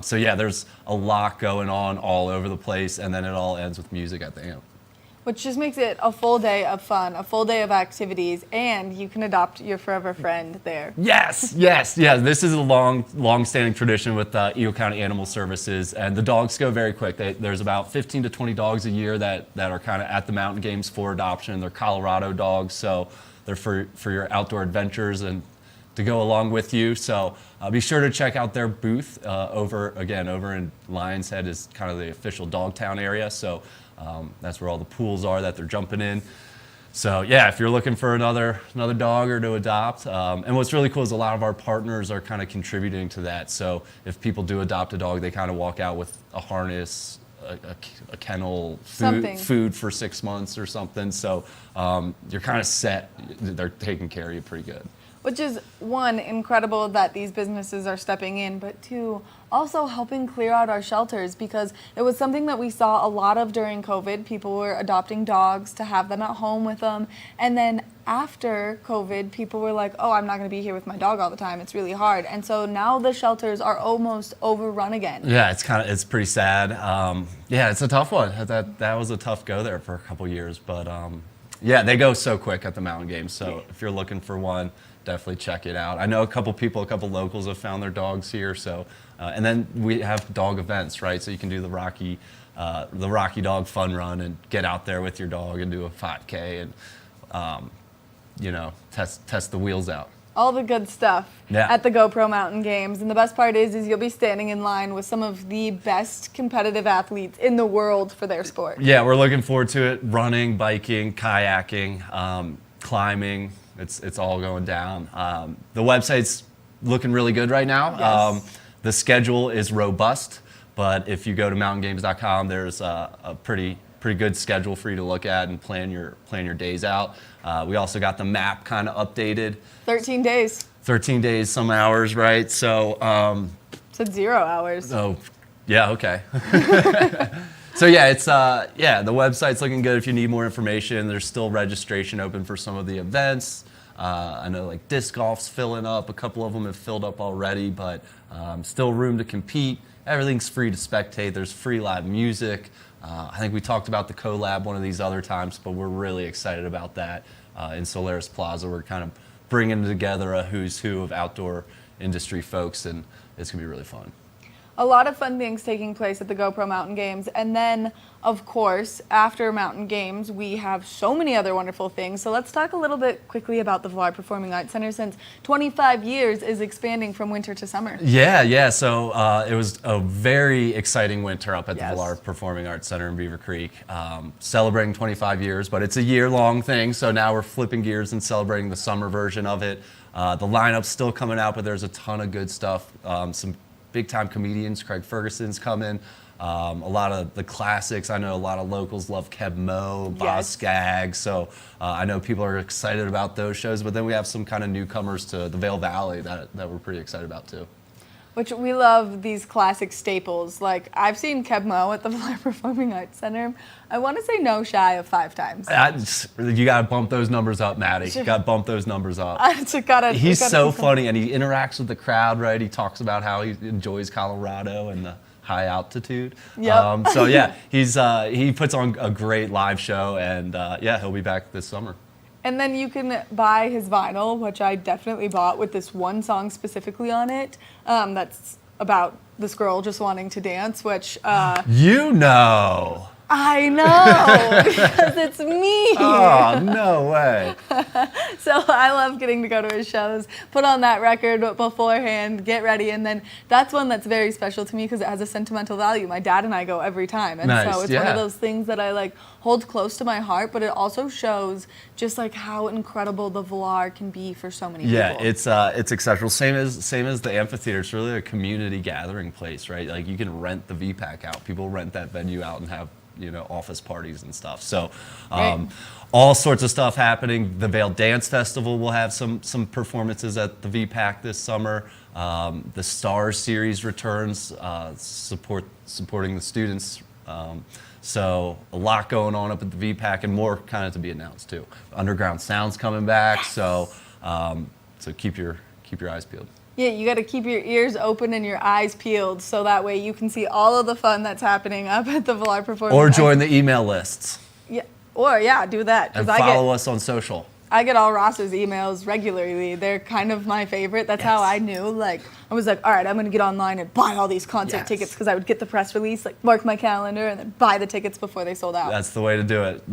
So yeah, there's a lot going on all over the place, and then it all ends with music at the Amp. Which just makes it a full day of fun, a full day of activities, and you can adopt your forever friend there. Yes. Yeah, this is a long-standing tradition with Eagle County Animal Services, and the dogs go very quick. There's about 15 to 20 dogs a year that are kind of at the mountain games for adoption. They're Colorado dogs, so they're for your outdoor adventures and to go along with you. So be sure to check out their booth over in Lion's Head is kind of the official Dogtown area. So that's where all the pools are that they're jumping in. So yeah, if you're looking for another dog or to adopt, and what's really cool is a lot of our partners are kind of contributing to that. So if people do adopt a dog, they kind of walk out with a harness, a kennel, food for 6 months or something. So you're kind of set. They're taking care of you pretty good. Which is, one, incredible that these businesses are stepping in, but two, also helping clear out our shelters, because it was something that we saw a lot of during COVID. People were adopting dogs to have them at home with them. And then after COVID, people were like, oh, I'm not going to be here with my dog all the time. It's really hard. And so now the shelters are almost overrun again. Yeah, it's pretty sad. Yeah, it's a tough one. That was a tough go there for a couple years. But yeah, they go so quick at the mountain games. So if you're looking for one, definitely check it out. I know a couple locals have found their dogs here. So, and then we have dog events, right? So you can do the Rocky Dog Fun Run and get out there with your dog and do a 5K and, you know, test the wheels out. All the good stuff at the GoPro Mountain Games. And the best part is you'll be standing in line with some of the best competitive athletes in the world for their sport. Yeah, we're looking forward to it. Running, biking, kayaking, climbing. It's all going down. The website's looking really good right now. Yes. The schedule is robust, but if you go to mountaingames.com, there's a pretty good schedule for you to look at and plan your days out. We also got the map kind of updated. 13 days. 13 days, some hours, right? So. Said 0 hours. Oh, yeah, okay. So yeah, it's the website's looking good if you need more information. There's still registration open for some of the events. I know like disc golf's filling up. A couple of them have filled up already, but still room to compete. Everything's free to spectate. There's free live music. I think we talked about the collab one of these other times, but we're really excited about that in Solaris Plaza. We're kind of bringing together a who's who of outdoor industry folks, and it's gonna be really fun. A lot of fun things taking place at the GoPro Mountain Games. And then, of course, after Mountain Games, we have so many other wonderful things. So let's talk a little bit quickly about the Vail Performing Arts Center, since 25 years is expanding from winter to summer. Yeah. So it was a very exciting winter up at the Vail Performing Arts Center in Beaver Creek, celebrating 25 years, but it's a year-long thing. So now we're flipping gears and celebrating the summer version of it. The lineup's still coming out, but there's a ton of good stuff. Some big-time comedians. Craig Ferguson's coming. A lot of the classics. I know a lot of locals love Keb Mo, Boz Skaggs. So I know people are excited about those shows. But then we have some kind of newcomers to the Vail Valley that we're pretty excited about too. Which we love these classic staples. Like, I've seen Keb Mo at the Vail Performing Arts Center. I want to say no shy of 5 times. You got to bump those numbers up, Maddie. You got to bump those numbers up. He's so funny, and he interacts with the crowd, right? He talks about how he enjoys Colorado and the high altitude. Yep. So yeah, he puts on a great live show, and he'll be back this summer. And then you can buy his vinyl, which I definitely bought, with this one song specifically on it. That's about this girl just wanting to dance, which you know. I know, because it's me. Oh, no way. So I love getting to go to his shows, put on that record beforehand, get ready, and then that's one that's very special to me because it has a sentimental value. My dad and I go every time, and so it's one of those things that I like hold close to my heart, but it also shows just like how incredible the Vail can be for so many people. Yeah, it's exceptional. Same as the amphitheater. It's really a community gathering place, right? Like you can rent the VPAC out. People rent that venue out and have office parties and stuff. So all sorts of stuff happening. The Vail Dance Festival will have some performances at the VPAC this summer. The Stars series returns, supporting the students. So a lot going on up at the VPAC, and more kind of to be announced too. Underground Sound's coming back, so keep your eyes peeled. Yeah, you got to keep your ears open and your eyes peeled so that way you can see all of the fun that's happening up at the Vail Performing Or Arts. join the email lists. Yeah, or do that. And follow us on social. I get all Ross's emails regularly. They're kind of my favorite. That's how I knew. Like, I was like, all right, I'm going to get online and buy all these concert tickets because I would get the press release, like mark my calendar, and then buy the tickets before they sold out. That's the way to do it.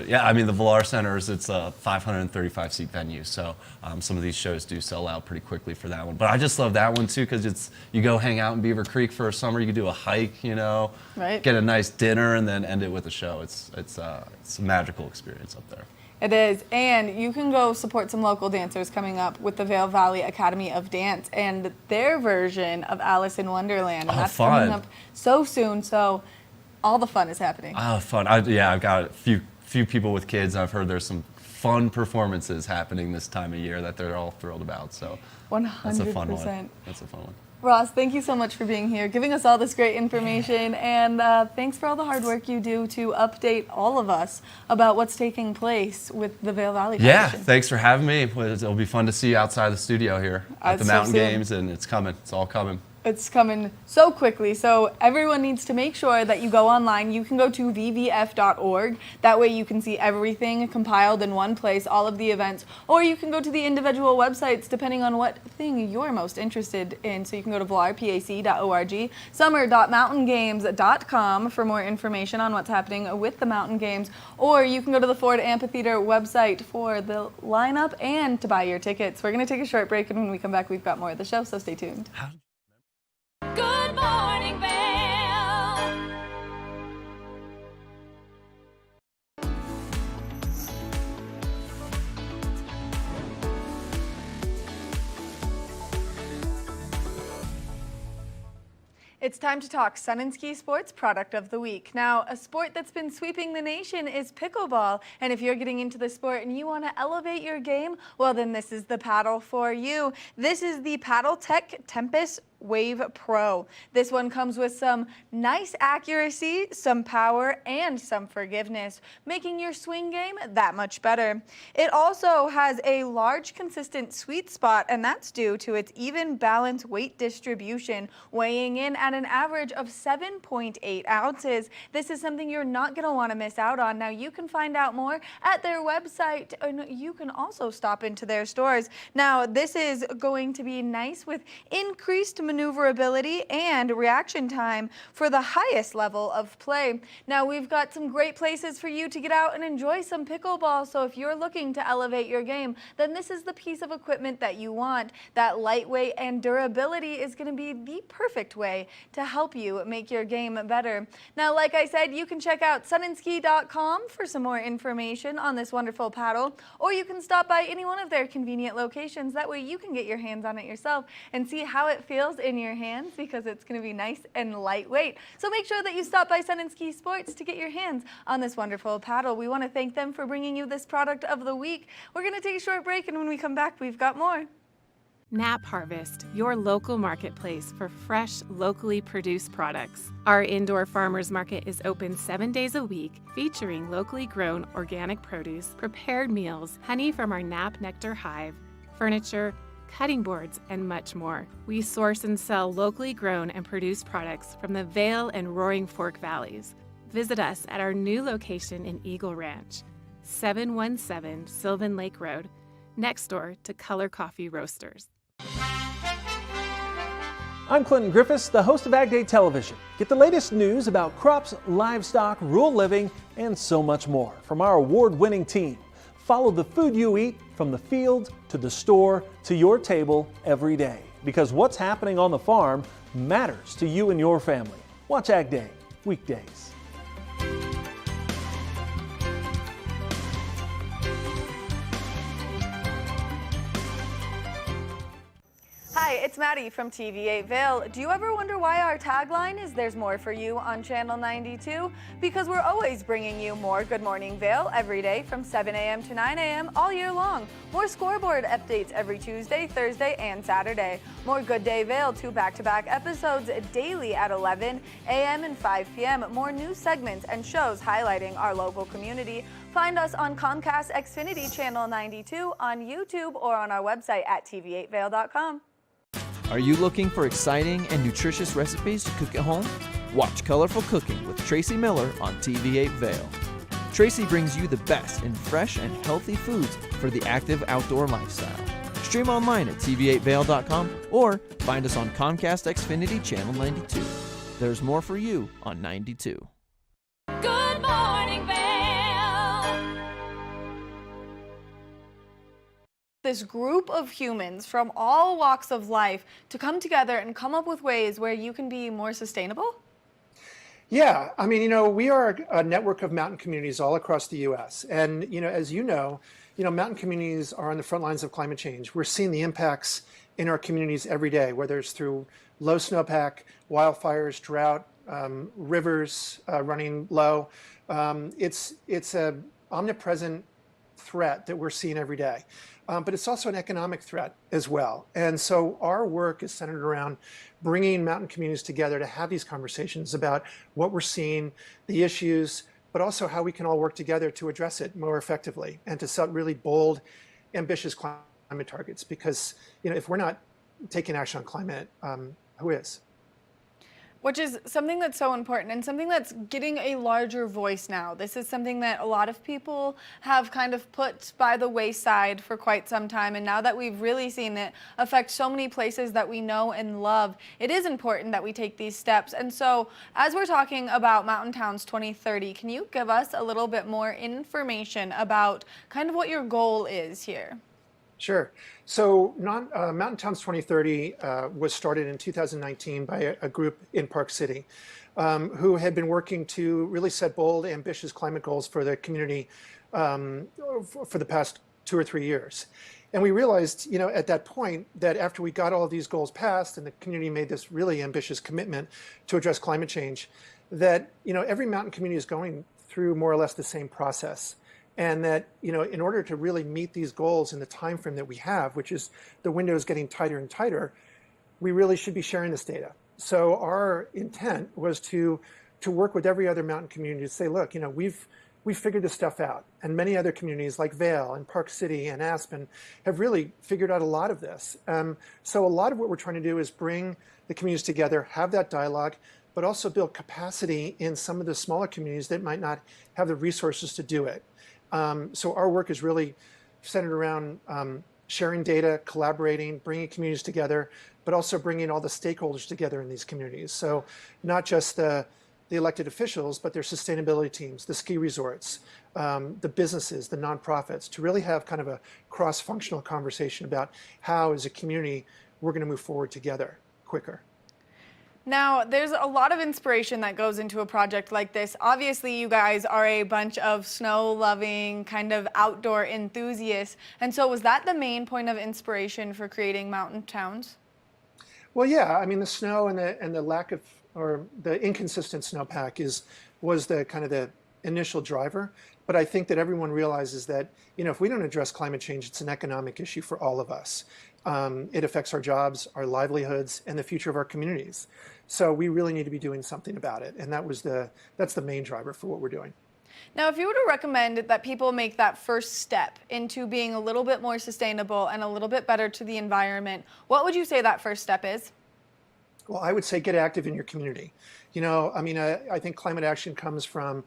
Yeah, I mean, the Vail Center it's a 535-seat venue, so some of these shows do sell out pretty quickly for that one. But I just love that one too because you go hang out in Beaver Creek for a summer. You can do a hike, right? Get a nice dinner, and then end it with a show. It's a magical experience up there. It is, and you can go support some local dancers coming up with the Vail Valley Academy of Dance and their version of Alice in Wonderland, and that's coming up so soon. So all the fun is happening. Oh, fun! I've got a few people with kids. I've heard there's some fun performances happening this time of year that they're all thrilled about. So 100%. That's a fun one. That's a fun one. Ross, thank you so much for being here, giving us all this great information, and thanks for all the hard work you do to update all of us about what's taking place with the Vail Valley Foundation. Yeah, thanks for having me. It'll be fun to see you outside the studio here at the Mountain Games, and it's coming. It's all coming. It's coming so quickly, so everyone needs to make sure that you go online. You can go to vvf.org. That way you can see everything compiled in one place, all of the events, or you can go to the individual websites depending on what thing you're most interested in. So you can go to vailpac.org, summer.mountaingames.com for more information on what's happening with the Mountain Games, or you can go to the Ford Amphitheater website for the lineup and to buy your tickets. We're going to take a short break, and when we come back, we've got more of the show, so stay tuned. Good morning, Vail. It's time to talk Sun and Ski Sports Product of the Week. Now, a sport that's been sweeping the nation is pickleball. And if you're getting into the sport and you want to elevate your game, well, then this is the paddle for you. This is the Paddle Tech Tempest Wave Pro. This one comes with some nice accuracy, some power, and some forgiveness, making your swing game that much better. It also has a large, consistent sweet spot, and that's due to its even balanced weight distribution, weighing in at an average of 7.8 ounces. This is something you're not going to want to miss out on. Now, you can find out more at their website, and you can also stop into their stores. Now, this is going to be nice with increased maneuverability and reaction time for the highest level of play. Now, we've got some great places for you to get out and enjoy some pickleball, so if you're looking to elevate your game, then this is the piece of equipment that you want. That lightweight and durability is going to be the perfect way to help you make your game better. Now, like I said, you can check out sunandski.com for some more information on this wonderful paddle, or you can stop by any one of their convenient locations. That way you can get your hands on it yourself and see how it feels in your hands, because it's going to be nice and lightweight. So make sure that you stop by Sun and Ski Sports to get your hands on this wonderful paddle. We want to thank them for bringing you this product of the week. We're going to take a short break, and when we come back, we've got more. Nap Harvest, your local marketplace for fresh, locally produced products. Our indoor farmers market is open 7 days a week, featuring locally grown organic produce, prepared meals, honey from our Nap Nectar hive, furniture, cutting boards, and much more. We source and sell locally grown and produced products from the Vail and Roaring Fork Valleys. Visit us at our new location in Eagle Ranch, 717 Sylvan Lake Road, next door to Color Coffee Roasters. I'm Clinton Griffiths, the host of Ag Day Television. Get the latest news about crops, livestock, rural living, and so much more from our award-winning team. Follow the food you eat from the field to the store to your table every day, because what's happening on the farm matters to you and your family. Watch Ag Day weekdays. Hi, it's Maddie from TV8 Vail. Do you ever wonder why our tagline is "There's more for you" on Channel 92? Because we're always bringing you more Good Morning Vail every day from 7 a.m. to 9 a.m. all year long. More scoreboard updates every Tuesday, Thursday, and Saturday. More Good Day Vail, 2 back-to-back episodes daily at 11 a.m. and 5 p.m. More new segments and shows highlighting our local community. Find us on Comcast Xfinity Channel 92, on YouTube, or on our website at tv8vail.com. Are you looking for exciting and nutritious recipes to cook at home? Watch Colorful Cooking with Tracy Miller on TV8 Vail. Tracy brings you the best in fresh and healthy foods for the active outdoor lifestyle. Stream online at tv8vail.com or find us on Comcast Xfinity Channel 92. There's more for you on 92. Good morning, Vail. This group of humans from all walks of life to come together and come up with ways where you can be more sustainable? Yeah, I mean, we are a network of mountain communities all across the U.S. And, as you know, mountain communities are on the front lines of climate change. We're seeing the impacts in our communities every day, whether it's through low snowpack, wildfires, drought, rivers running low. It's an omnipresent threat that we're seeing every day. But it's also an economic threat as well. And so our work is centered around bringing mountain communities together to have these conversations about what we're seeing, the issues, but also how we can all work together to address it more effectively and to set really bold, ambitious climate targets. Because if we're not taking action on climate, who is? Which is something that's so important and something that's getting a larger voice now. This is something that a lot of people have kind of put by the wayside for quite some time, and now that we've really seen it affect so many places that we know and love, it is important that we take these steps. And so as we're talking about Mountain Towns 2030, can you give us a little bit more information about kind of what your goal is here? Sure. So Mountain Towns 2030 was started in 2019 by a group in Park City who had been working to really set bold, ambitious climate goals for the community for the past 2 or 3 years. And we realized, at that point that after we got all of these goals passed and the community made this really ambitious commitment to address climate change, that, every mountain community is going through more or less the same process. And that, in order to really meet these goals in the time frame that we have, which is the window is getting tighter and tighter, we really should be sharing this data. So our intent was to work with every other mountain community to say, look, we've figured this stuff out. And many other communities like Vail and Park City and Aspen have really figured out a lot of this. So a lot of what we're trying to do is bring the communities together, have that dialogue, but also build capacity in some of the smaller communities that might not have the resources to do it. So our work is really centered around sharing data, collaborating, bringing communities together, but also bringing all the stakeholders together in these communities. So not just the elected officials, but their sustainability teams, the ski resorts, the businesses, the nonprofits, to really have kind of a cross-functional conversation about how, as a community, we're going to move forward together quicker. Now, there's a lot of inspiration that goes into a project like this. Obviously, you guys are a bunch of snow-loving, kind of outdoor enthusiasts. And so was that the main point of inspiration for creating Mountain Towns? Well, yeah, I mean, the snow and the lack of, or the inconsistent snowpack was the kind of the initial driver. But I think that everyone realizes that, if we don't address climate change, it's an economic issue for all of us. It affects our jobs, our livelihoods, and the future of our communities. So we really need to be doing something about it. And that's the main driver for what we're doing. Now, if you were to recommend that people make that first step into being a little bit more sustainable and a little bit better to the environment, what would you say that first step is? Well, I would say get active in your community. I think climate action comes from,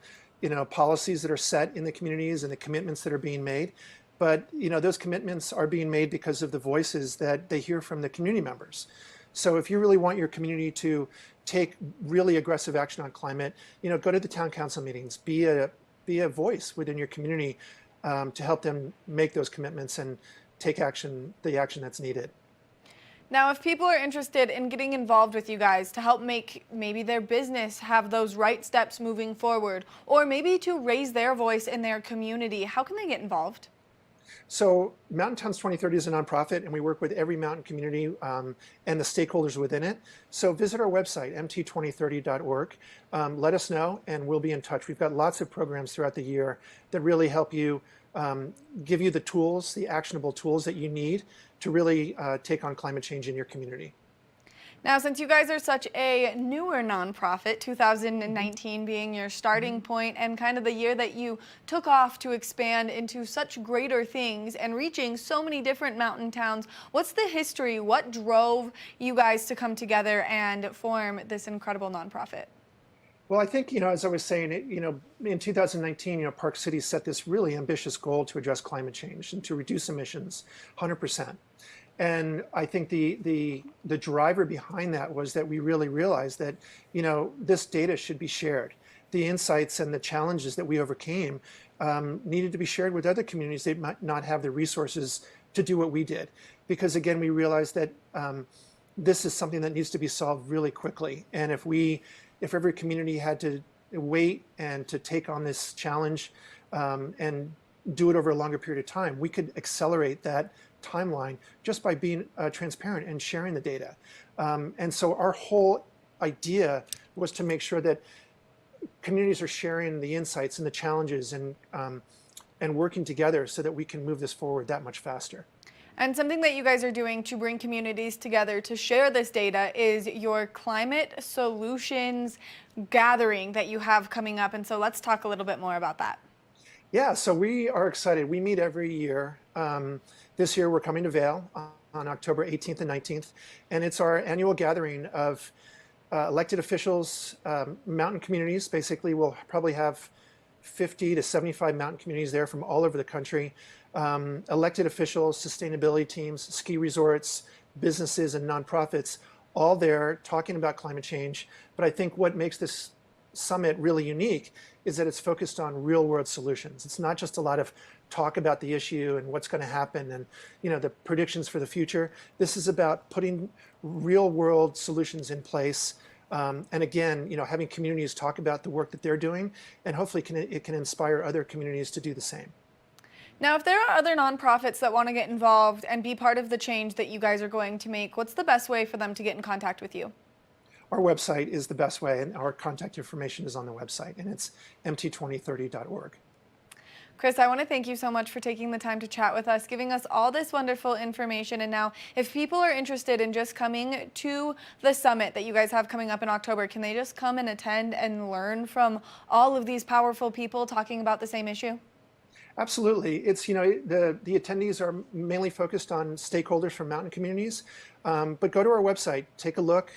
policies that are set in the communities and the commitments that are being made. But, those commitments are being made because of the voices that they hear from the community members. So if you really want your community to take really aggressive action on climate, go to the town council meetings, be a voice within your community to help them make those commitments and take the action that's needed. Now, if people are interested in getting involved with you guys to help make maybe their business have those right steps moving forward, or maybe to raise their voice in their community, how can they get involved? So Mountain Towns 2030 is a nonprofit, and we work with every mountain community and the stakeholders within it. So visit our website, mt2030.org. Let us know, and we'll be in touch. We've got lots of programs throughout the year that really help you, give you the tools, the actionable tools that you need to really take on climate change in your community. Now, since you guys are such a newer nonprofit, 2019 being your starting point and kind of the year that you took off to expand into such greater things and reaching so many different mountain towns, what's the history? What drove you guys to come together and form this incredible nonprofit? Well, I think, as I was saying, in 2019, Park City set this really ambitious goal to address climate change and to reduce emissions 100%. And I think the driver behind that was that we really realized that, this data should be shared. The insights and the challenges that we overcame needed to be shared with other communities that might not have the resources to do what we did. Because again, we realized that this is something that needs to be solved really quickly. And if every community had to wait and to take on this challenge and do it over a longer period of time, we could accelerate that timeline just by being transparent and sharing the data. And so our whole idea was to make sure that communities are sharing the insights and the challenges and working together so that we can move this forward that much faster. And something that you guys are doing to bring communities together to share this data is your climate solutions gathering that you have coming up. And so let's talk a little bit more about that. Yeah, so we are excited. We meet every year. This year we're coming to Vail on October 18th and 19th, and it's our annual gathering of elected officials, mountain communities. Basically, we'll probably have 50 to 75 mountain communities there from all over the country. Elected officials, sustainability teams, ski resorts, businesses, and nonprofits, all there talking about climate change. But I think what makes this summit really unique is that it's focused on real world solutions. It's not just a lot of talk about the issue and what's going to happen and the predictions for the future. This is about putting real world solutions in place. And again, having communities talk about the work that they're doing, and hopefully it can inspire other communities to do the same. Now, if there are other nonprofits that want to get involved and be part of the change that you guys are going to make, what's the best way for them to get in contact with you? Our website is the best way, and our contact information is on the website, and it's mt2030.org. Chris, I want to thank you so much for taking the time to chat with us, giving us all this wonderful information. And now, if people are interested in just coming to the summit that you guys have coming up in October, can they just come and attend and learn from all of these powerful people talking about the same issue? Absolutely. It's, the attendees are mainly focused on stakeholders from mountain communities, but go to our website, take a look.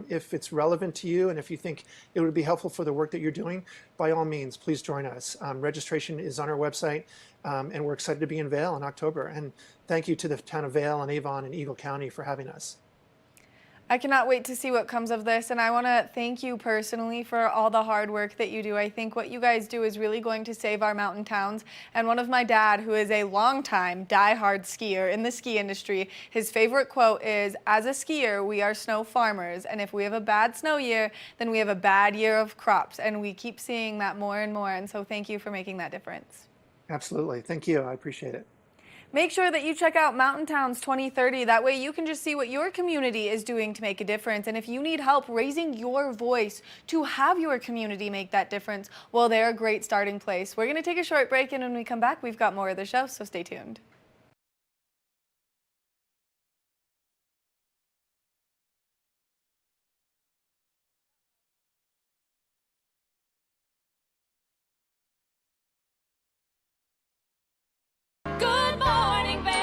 If it's relevant to you and if you think it would be helpful for the work that you're doing, by all means, please join us. Registration is on our website, and we're excited to be in Vail in October. And thank you to the town of Vail and Avon and Eagle County for having us. I cannot wait to see what comes of this, and I want to thank you personally for all the hard work that you do. I think what you guys do is really going to save our mountain towns, and one of my dad, who is a longtime die-hard skier in the ski industry, his favorite quote is, "As a skier, we are snow farmers, and if we have a bad snow year, then we have a bad year of crops," and we keep seeing that more and more, and so thank you for making that difference. Absolutely. Thank you. I appreciate it. Make sure that you check out Mountain Towns 2030. That way you can just see what your community is doing to make a difference. And if you need help raising your voice to have your community make that difference, well, they're a great starting place. We're going to take a short break, and when we come back, we've got more of the show, so stay tuned. Good morning, Vail.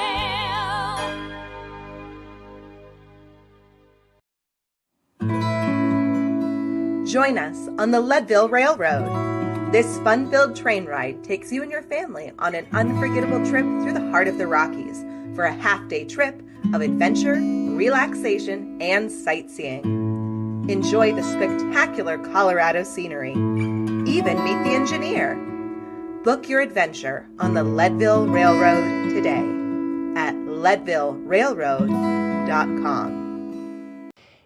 Join us on the Leadville Railroad. This fun-filled train ride takes you and your family on an unforgettable trip through the heart of the Rockies for a half-day trip of adventure, relaxation, and sightseeing. Enjoy the spectacular Colorado scenery. Even meet the engineer. Book your adventure on the Leadville Railroad today at leadvillerailroad.com.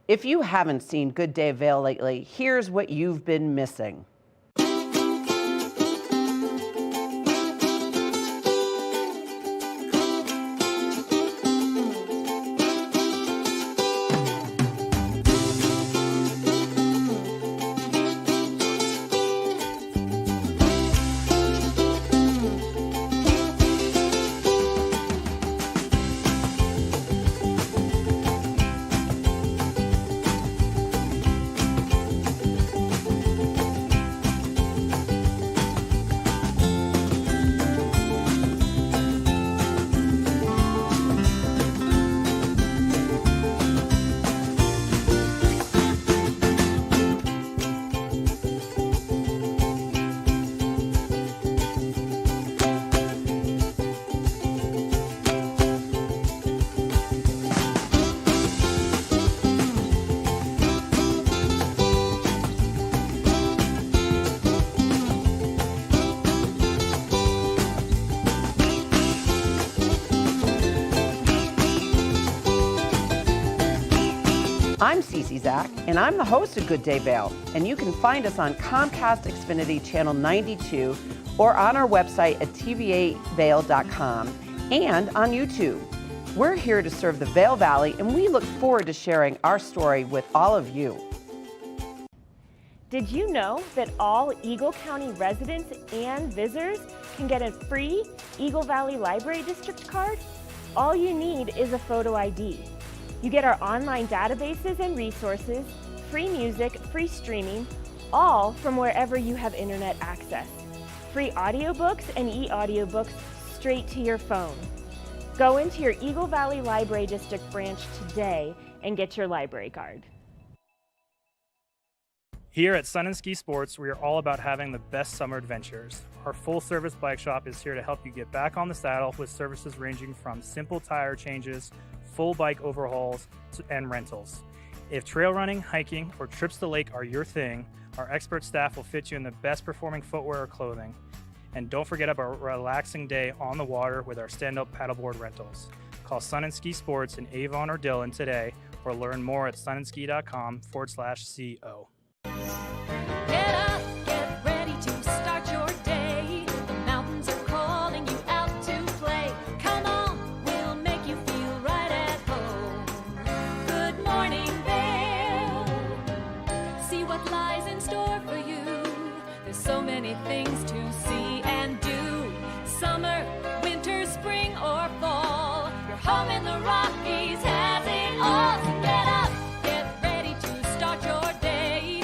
If you haven't seen Good Day Vail lately, here's what you've been missing. I'm Cece Zach, and I'm the host of Good Day Vail, and you can find us on Comcast Xfinity Channel 92 or on our website at tva8vail.com and on YouTube. We're here to serve the Vail Valley, and we look forward to sharing our story with all of you. Did you know that all Eagle County residents and visitors can get a free Eagle Valley Library District card? All you need is a photo ID. You get our online databases and resources, free music, free streaming, all from wherever you have internet access. Free audiobooks and e-audiobooks straight to your phone. Go into your Eagle Valley Library District branch today and get your library card. Here at Sun and Ski Sports, we are all about having the best summer adventures. Our full-service bike shop is here to help you get back on the saddle with services ranging from simple tire changes, full bike overhauls, and rentals. If trail running, hiking, or trips to the lake are your thing, our expert staff will fit you in the best performing footwear or clothing. And don't forget about a relaxing day on the water with our stand-up paddleboard rentals. Call Sun and Ski Sports in Avon or Dillon today, or learn more at sunandski.com/CO. Get up, get ready to start your day. The mountains are calling you out to play. Come on, we'll make you feel right at home. Good morning, Vail. See what lies in store for you. There's so many things to see and do. Summer, winter, spring, or fall. Your home in the Rockies has it all. So get up, get ready to start your day.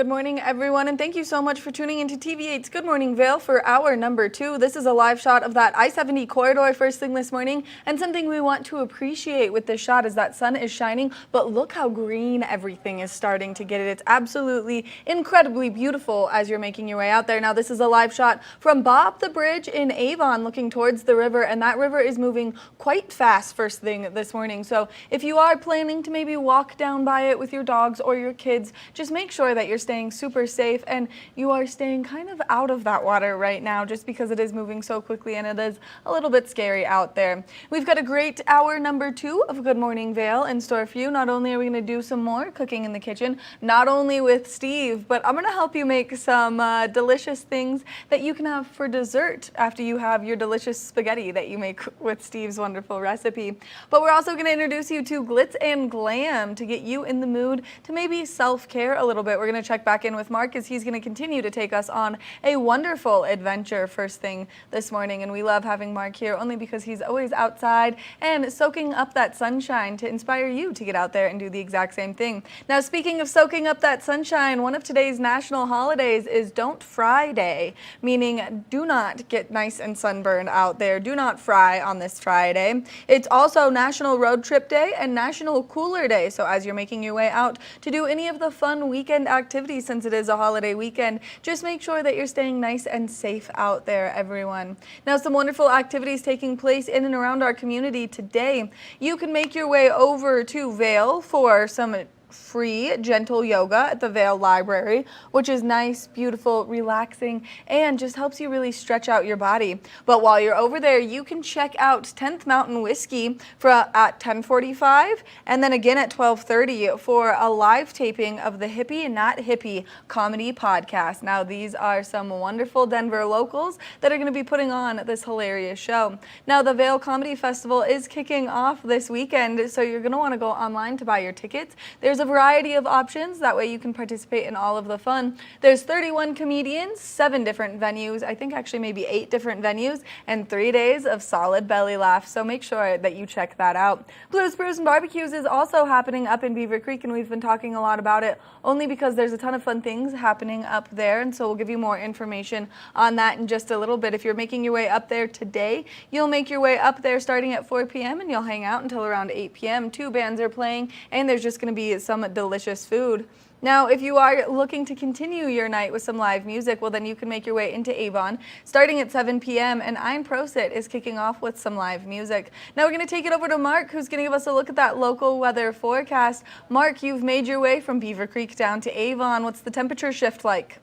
Good morning, everyone, and thank you so much for tuning into TV8's Good Morning Vail for hour number 2. This is a live shot of that I-70 corridor first thing this morning, and something we want to appreciate with this shot is that sun is shining, but look how green everything is starting to get. It's absolutely incredibly beautiful as you're making your way out there. Now, this is a live shot from Bob the Bridge in Avon looking towards the river, and that river is moving quite fast first thing this morning. So if you are planning to maybe walk down by it with your dogs or your kids, just make sure that you're staying super safe and you are staying kind of out of that water right now just because it is moving so quickly and it is a little bit scary out there. We've got a great hour number 2 of Good Morning Vail in store for you. Not only are we going to do some more cooking in the kitchen, not only with Steve, but I'm going to help you make some delicious things that you can have for dessert after you have your delicious spaghetti that you make with Steve's wonderful recipe. But we're also going to introduce you to Glitz and Glam to get you in the mood to maybe self-care a little bit. We're going to check back in with Mark as he's going to continue to take us on a wonderful adventure first thing this morning. And we love having Mark here only because he's always outside and soaking up that sunshine to inspire you to get out there and do the exact same thing. Now, speaking of soaking up that sunshine, one of today's national holidays is Don't Fry Day, meaning do not get nice and sunburned out there. Do not fry on this Friday. It's also National Road Trip Day and National Cooler Day. So as you're making your way out to do any of the fun weekend activities, since it is a holiday weekend, just make sure that you're staying nice and safe out there, everyone. Now, some wonderful activities taking place in and around our community today. You can make your way over to Vail for some free gentle yoga at the Vail Library, which is nice, beautiful, relaxing, and just helps you really stretch out your body. But while you're over there, you can check out 10th Mountain Whiskey at 10:45 and then again at 12:30 for a live taping of the Hippie Not Hippie comedy podcast. Now, these are some wonderful Denver locals that are going to be putting on this hilarious show. Now, the Vail Comedy Festival is kicking off this weekend, so you're going to want to go online to buy your tickets. There's a variety of options. That way you can participate in all of the fun. There's 31 comedians, 7 different venues, I think actually maybe 8 different venues, and 3 days of solid belly laughs. So make sure that you check that out. Brews and BBQs is also happening up in Beaver Creek, and we've been talking a lot about it only because there's a ton of fun things happening up there, and so we'll give you more information on that in just a little bit. If you're making your way up there today, you'll make your way up there starting at 4 p.m. and you'll hang out until around 8 p.m. 2 bands are playing, and there's just going to be some delicious food. Now, if you are looking to continue your night with some live music, well, then you can make your way into Avon starting at 7 p.m. and Ein Prosit is kicking off with some live music. Now, we're going to take it over to Mark, who's going to give us a look at that local weather forecast. Mark, you've made your way from Beaver Creek down to Avon. What's the temperature shift like?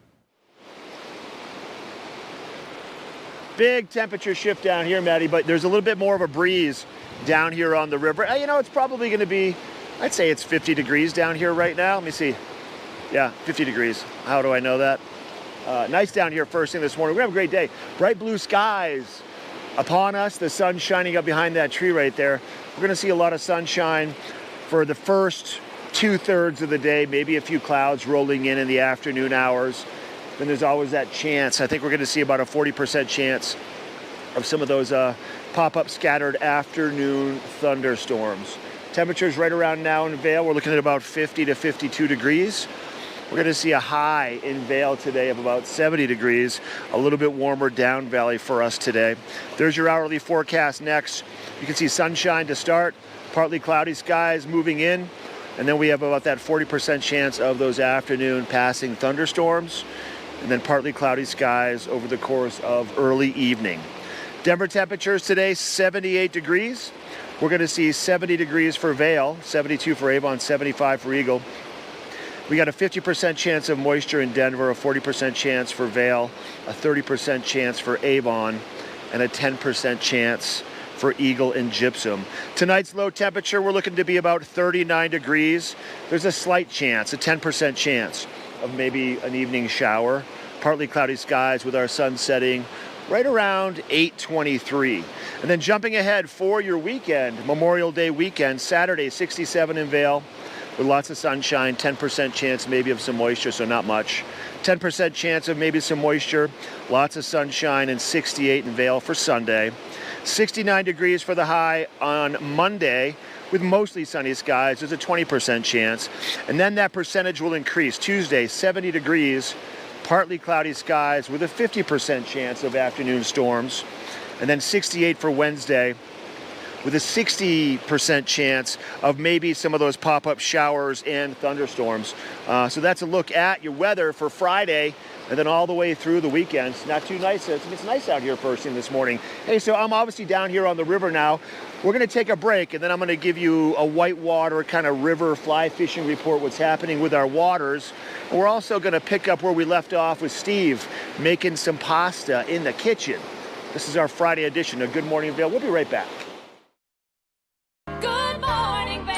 Big temperature shift down here, Maddie, but there's a little bit more of a breeze down here on the river. You know, it's probably going to be, I'd say it's 50 degrees down here right now. Let me see. Yeah, 50 degrees. How do I know that? Nice down here first thing this morning. We're going to have a great day. Bright blue skies upon us. The sun shining up behind that tree right there. We're going to see a lot of sunshine for the first 2/3 of the day, maybe a few clouds rolling in the afternoon hours. Then there's always that chance. I think we're going to see about a 40% chance of some of those pop-up scattered afternoon thunderstorms. Temperatures right around now in Vail, we're looking at about 50 to 52 degrees. We're going to see a high in Vail today of about 70 degrees, a little bit warmer down valley for us today. There's your hourly forecast next. You can see sunshine to start, partly cloudy skies moving in, and then we have about that 40% chance of those afternoon passing thunderstorms, and then partly cloudy skies over the course of early evening. Denver temperatures today, 78 degrees. We're going to see 70 degrees for Vail, 72 for Avon, 75 for Eagle. We got a 50% chance of moisture in Denver, a 40% chance for Vail, a 30% chance for Avon, and a 10% chance for Eagle and Gypsum. Tonight's low temperature, we're looking to be about 39 degrees. There's a slight chance, a 10% chance of maybe an evening shower. Partly cloudy skies with our sun setting right around 8:23. And then jumping ahead for your weekend, Memorial Day weekend, Saturday, 67 in Vail, with lots of sunshine, 10% chance maybe of some moisture, so not much. 10% chance of maybe some moisture, lots of sunshine, and 68 in Vail for Sunday. 69 degrees for the high on Monday with mostly sunny skies. There's a 20% chance. And then that percentage will increase. Tuesday, 70 degrees, partly cloudy skies with a 50% chance of afternoon storms. And then 68 for Wednesday with a 60% chance of maybe some of those pop-up showers and thunderstorms. So that's a look at your weather for Friday and then all the way through the weekend. It's not too nice. It's nice out here first thing this morning. Hey, so I'm obviously down here on the river now. We're going to take a break, and then I'm going to give you a whitewater kind of river fly fishing report, what's happening with our waters. And we're also going to pick up where we left off with Steve making some pasta in the kitchen. This is our Friday edition of Good Morning Vail. We'll be right back. Good morning, Vail.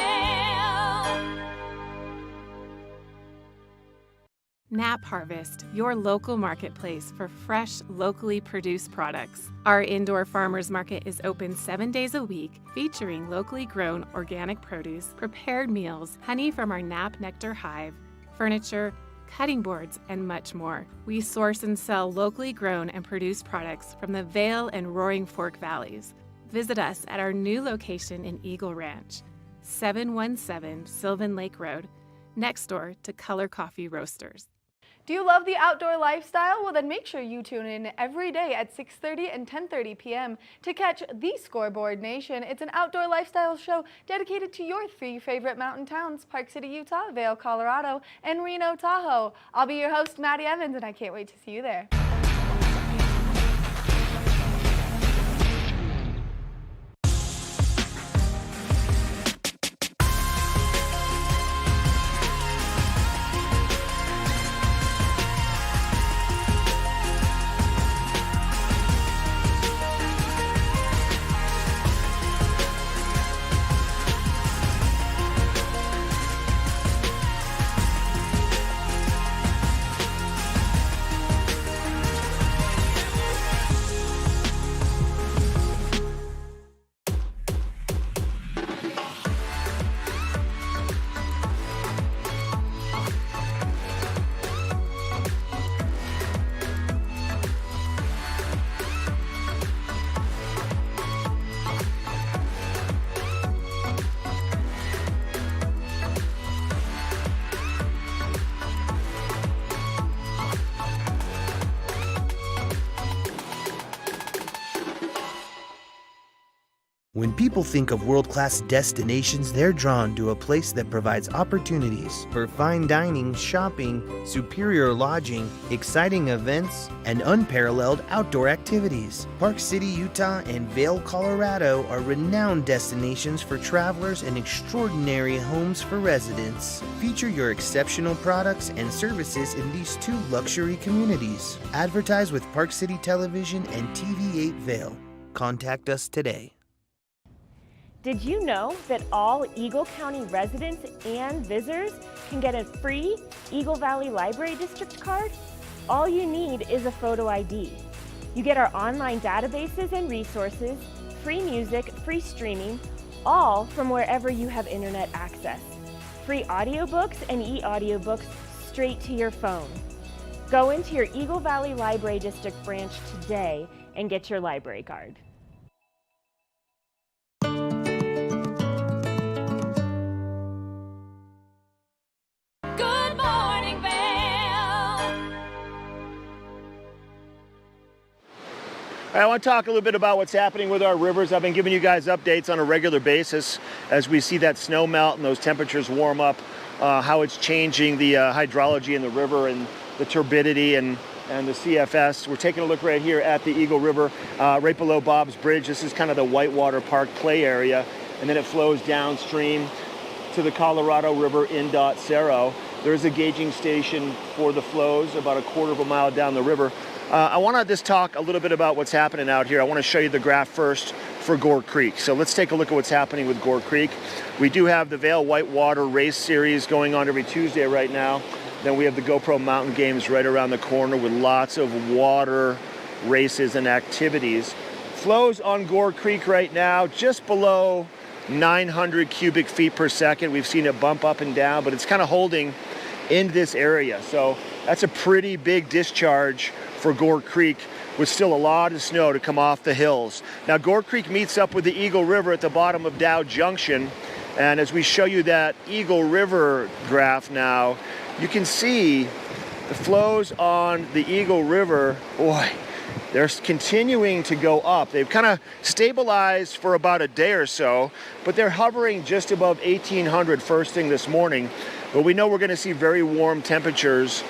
Nap Harvest, your local marketplace for fresh, locally produced products. Our indoor farmers market is open 7 days a week, featuring locally grown organic produce, prepared meals, honey from our Nap Nectar hive, furniture, cutting boards, and much more. We source and sell locally grown and produced products from the Vail and Roaring Fork Valleys. Visit us at our new location in Eagle Ranch, 717 Sylvan Lake Road, next door to Color Coffee Roasters. Do you love the outdoor lifestyle? Well, then make sure you tune in every day at 6:30 and 10:30 p.m. to catch The Scoreboard Nation. It's an outdoor lifestyle show dedicated to your 3 favorite mountain towns: Park City, Utah, Vail, Colorado, and Reno, Tahoe. I'll be your host, Maddie Evans, and I can't wait to see you there. When people think of world-class destinations, they're drawn to a place that provides opportunities for fine dining, shopping, superior lodging, exciting events, and unparalleled outdoor activities. Park City, Utah, and Vail, Colorado are renowned destinations for travelers and extraordinary homes for residents. Feature your exceptional products and services in these 2 luxury communities. Advertise with Park City Television and TV8 Vail. Contact us today. Did you know that all Eagle County residents and visitors can get a free Eagle Valley Library District card? All you need is a photo ID. You get our online databases and resources, free music, free streaming, all from wherever you have internet access. Free audiobooks and e-audiobooks straight to your phone. Go into your Eagle Valley Library District branch today and get your library card. Good morning, Vail. I want to talk a little bit about what's happening with our rivers. I've been giving you guys updates on a regular basis as we see that snow melt and those temperatures warm up, how it's changing the hydrology in the river and the turbidity and the CFS. We're taking a look right here at the Eagle River, right below Bob's Bridge. This is kind of the Whitewater Park play area, and then it flows downstream to the Colorado River in Cerro. There's a gauging station for the flows about a quarter of a mile down the river. I want to just talk a little bit about what's happening out here. I want to show you the graph first for Gore Creek. So let's take a look at what's happening with Gore Creek. We do have the Vail Whitewater Race Series going on every Tuesday right now. Then we have the GoPro Mountain Games right around the corner with lots of water races and activities. Flows on Gore Creek right now just below 900 cubic feet per second. We've seen it bump up and down, but it's kind of holding in this area. So that's a pretty big discharge for Gore Creek, with still a lot of snow to come off the hills. Now, Gore Creek meets up with the Eagle River at the bottom of Dow Junction. And as we show you that Eagle River graph now, you can see the flows on the Eagle River, boy, they're continuing to go up. They've kind of stabilized for about a day or so, but they're hovering just above 1,800 first thing this morning. But we know we're going to see very warm temperatures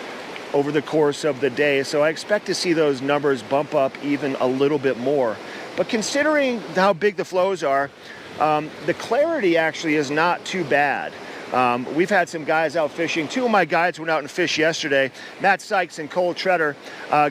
over the course of the day, so I expect to see those numbers bump up even a little bit more. But considering how big the flows are, the clarity actually is not too bad. We've had some guys out fishing. Two of my guides went out and fished yesterday, Matt Sykes and Cole Treader,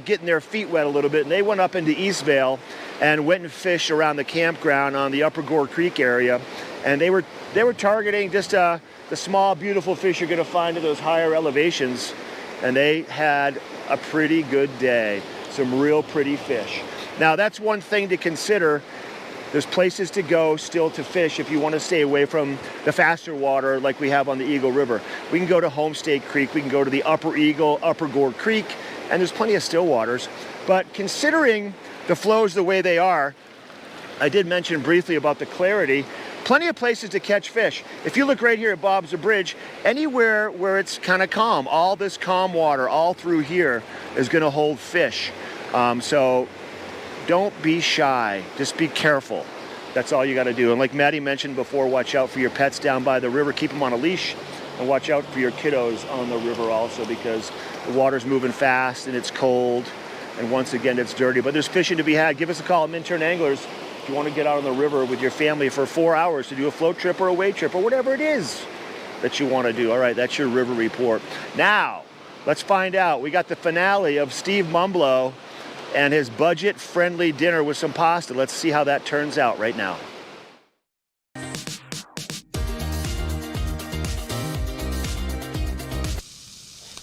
getting their feet wet a little bit, and they went up into East Vail and went and fished around the campground on the Upper Gore Creek area, and they were targeting just the small, beautiful fish you're going to find at those higher elevations, and they had a pretty good day. Some real pretty fish. Now, that's one thing to consider. There's places to go still to fish if you want to stay away from the faster water like we have on the Eagle River. We can go to Homestay Creek, we can go to the Upper Eagle, Upper Gore Creek, and there's plenty of still waters. But considering the flows the way they are, I did mention briefly about the clarity. Plenty of places to catch fish. If you look right here at Bob's the Bridge, anywhere where it's kind of calm, all this calm water all through here is going to hold fish. So don't be shy, just be careful. That's all you got to do. And like Maddie mentioned before, watch out for your pets down by the river, keep them on a leash, and watch out for your kiddos on the river also, because the water's moving fast and it's cold, and once again it's dirty. But there's fishing to be had. Give us a call at Minturn Anglers if you want to get out on the river with your family for 4 hours to do a float trip or a wade trip or whatever it is that you want to do. All right, that's your river report. Now, let's find out. We got the finale of Steve Mumblow and his budget-friendly dinner with some pasta. Let's see how that turns out right now.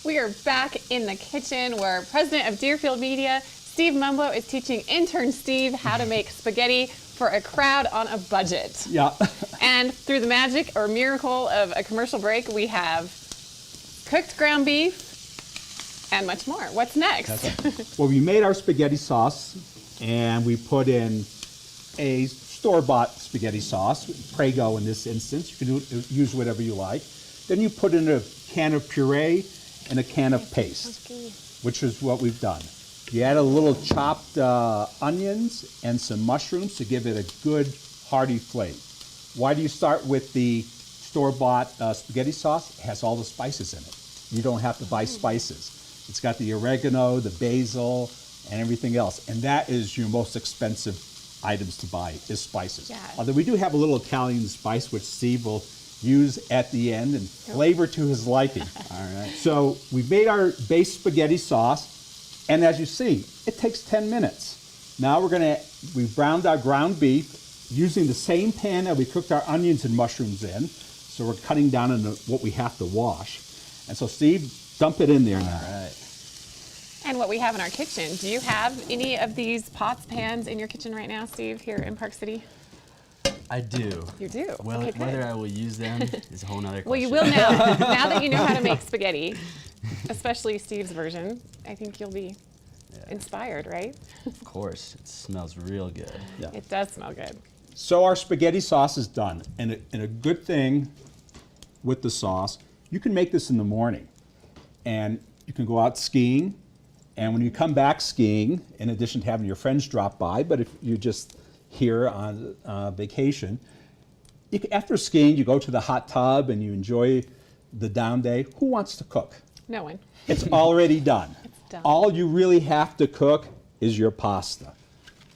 We are back in the kitchen where President of Deerfield Media, Steve Mumblow, is teaching intern Steve how to make spaghetti for a crowd on a budget. Yeah. And through the magic or miracle of a commercial break, we have cooked ground beef, and much more. What's next? Well, we made our spaghetti sauce, and we put in a store-bought spaghetti sauce, Prego in this instance. You can use whatever you like. Then you put in a can of puree and a can of paste, which is what we've done. You add a little chopped onions and some mushrooms to give it a good hearty flavor. Why do you start with the store-bought spaghetti sauce? It has all the spices in it. You don't have to buy spices. It's got the oregano, the basil, and everything else. And that is your most expensive items to buy, is spices. Yeah. Although we do have a little Italian spice, which Steve will use at the end and flavor to his liking. All right. So we've made our base spaghetti sauce, and as you see, it takes 10 minutes. Now we've browned our ground beef using the same pan that we cooked our onions and mushrooms in. So we're cutting down on what we have to wash. And so Steve, dump it in there now. All right. And what we have in our kitchen. Do you have any of these pots, pans in your kitchen right now, Steve, here in Park City? I do. You do? Well, Okay, good. whether I will use them is a whole nother question. Well, you will now. Now that you know how to make spaghetti, especially Steve's version, I think you'll be inspired, right? Of course. It smells real good. Yeah. It does smell good. So our spaghetti sauce is done. And a good thing with the sauce, you can make this in the morning. And you can go out skiing, and when you come back skiing, in addition to having your friends drop by, but if you're just here on vacation, after skiing, you go to the hot tub and you enjoy the down day. Who wants to cook? No one. It's already done. It's done. All you really have to cook is your pasta.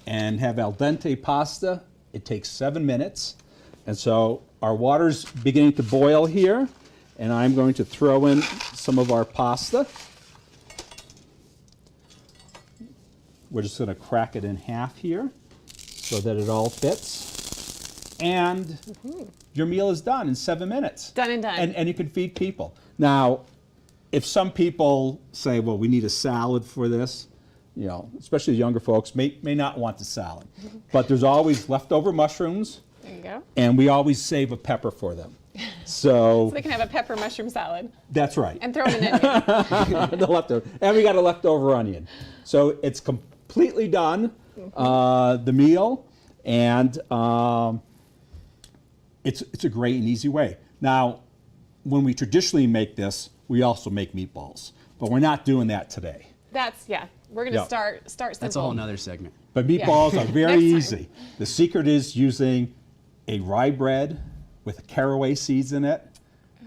And have al dente pasta. It takes 7 minutes. And so our water's beginning to boil here. And I'm going to throw in some of our pasta. We're just going to crack it in half here so that it all fits. And your meal is done in 7 minutes. Done and done. And you can feed people. Now, if some people say, well, we need a salad for this, especially the younger folks may not want the salad. But there's always leftover mushrooms There you go. And we always save a pepper for them. So they can have a pepper mushroom salad. That's right. And throw in an onion. The leftover. And we got a leftover onion. So it's completely done, the meal, and it's a great and easy way. Now, when we traditionally make this, we also make meatballs, but we're not doing that today. That's, we're going to start simple. That's a whole nother segment. But meatballs are very Next time. easy. The secret is using a rye bread with caraway seeds in it.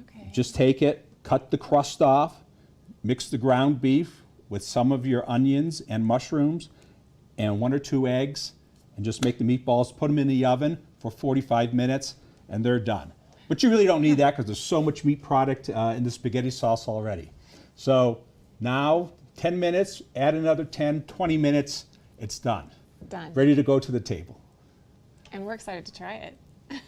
Okay. Just take it, cut the crust off, mix the ground beef with some of your onions and mushrooms and 1 or 2 eggs, and just make the meatballs, put them in the oven for 45 minutes, and they're done. But you really don't need that because there's so much meat product in the spaghetti sauce already. So now, 10 minutes, add another 10, 20 minutes, it's done. Done. Ready to go to the table. And we're excited to try it.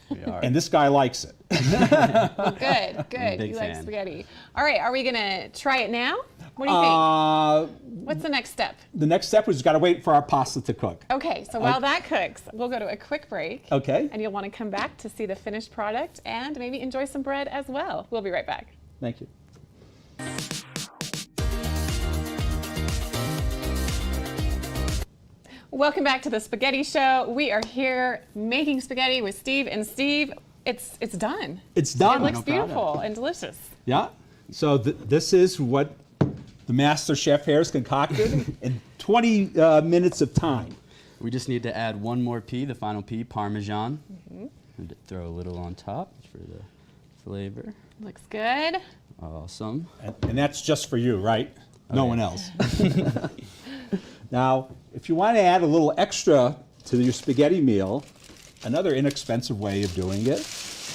We are. And this guy likes it. Well, good. Big You like fan. spaghetti. All right, are we going to try it now? What do you think? What's the next step? The next step is we've got to wait for our pasta to cook. Okay, so while that cooks, we'll go to a quick break. Okay. And you'll want to come back to see the finished product and maybe enjoy some bread as well. We'll be right back. Thank you. Welcome back to the Spaghetti Show. We are here making spaghetti with Steve. And Steve, it's done. It's done. It looks beautiful and delicious. Yeah. So this is what the master chef here has concocted in 20 minutes of time. We just need to add one more P, the final P, Parmesan. And throw a little on top for the flavor. Looks good. Awesome. And that's just for you, right? No one else. Now, if you want to add a little extra to your spaghetti meal, another inexpensive way of doing it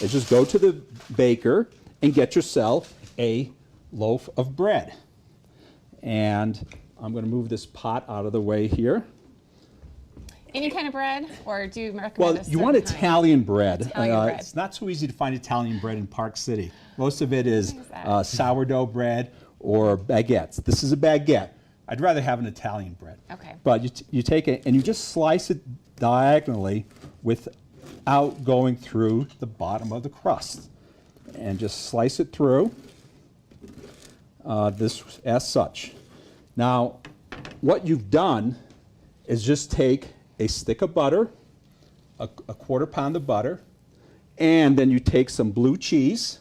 is just go to the baker and get yourself a loaf of bread. And I'm going to move this pot out of the way here. Any kind of bread, or do you recommend Well, a you want certain kind? Italian bread. Italian bread. It's not so easy to find Italian bread in Park City. Most of it is sourdough bread or baguettes. This is a baguette. I'd rather have an Italian bread. Okay. But you take it and you just slice it diagonally without going through the bottom of the crust. And just slice it through this as such. Now, what you've done is just take a stick of butter, a quarter pound of butter, and then you take some blue cheese.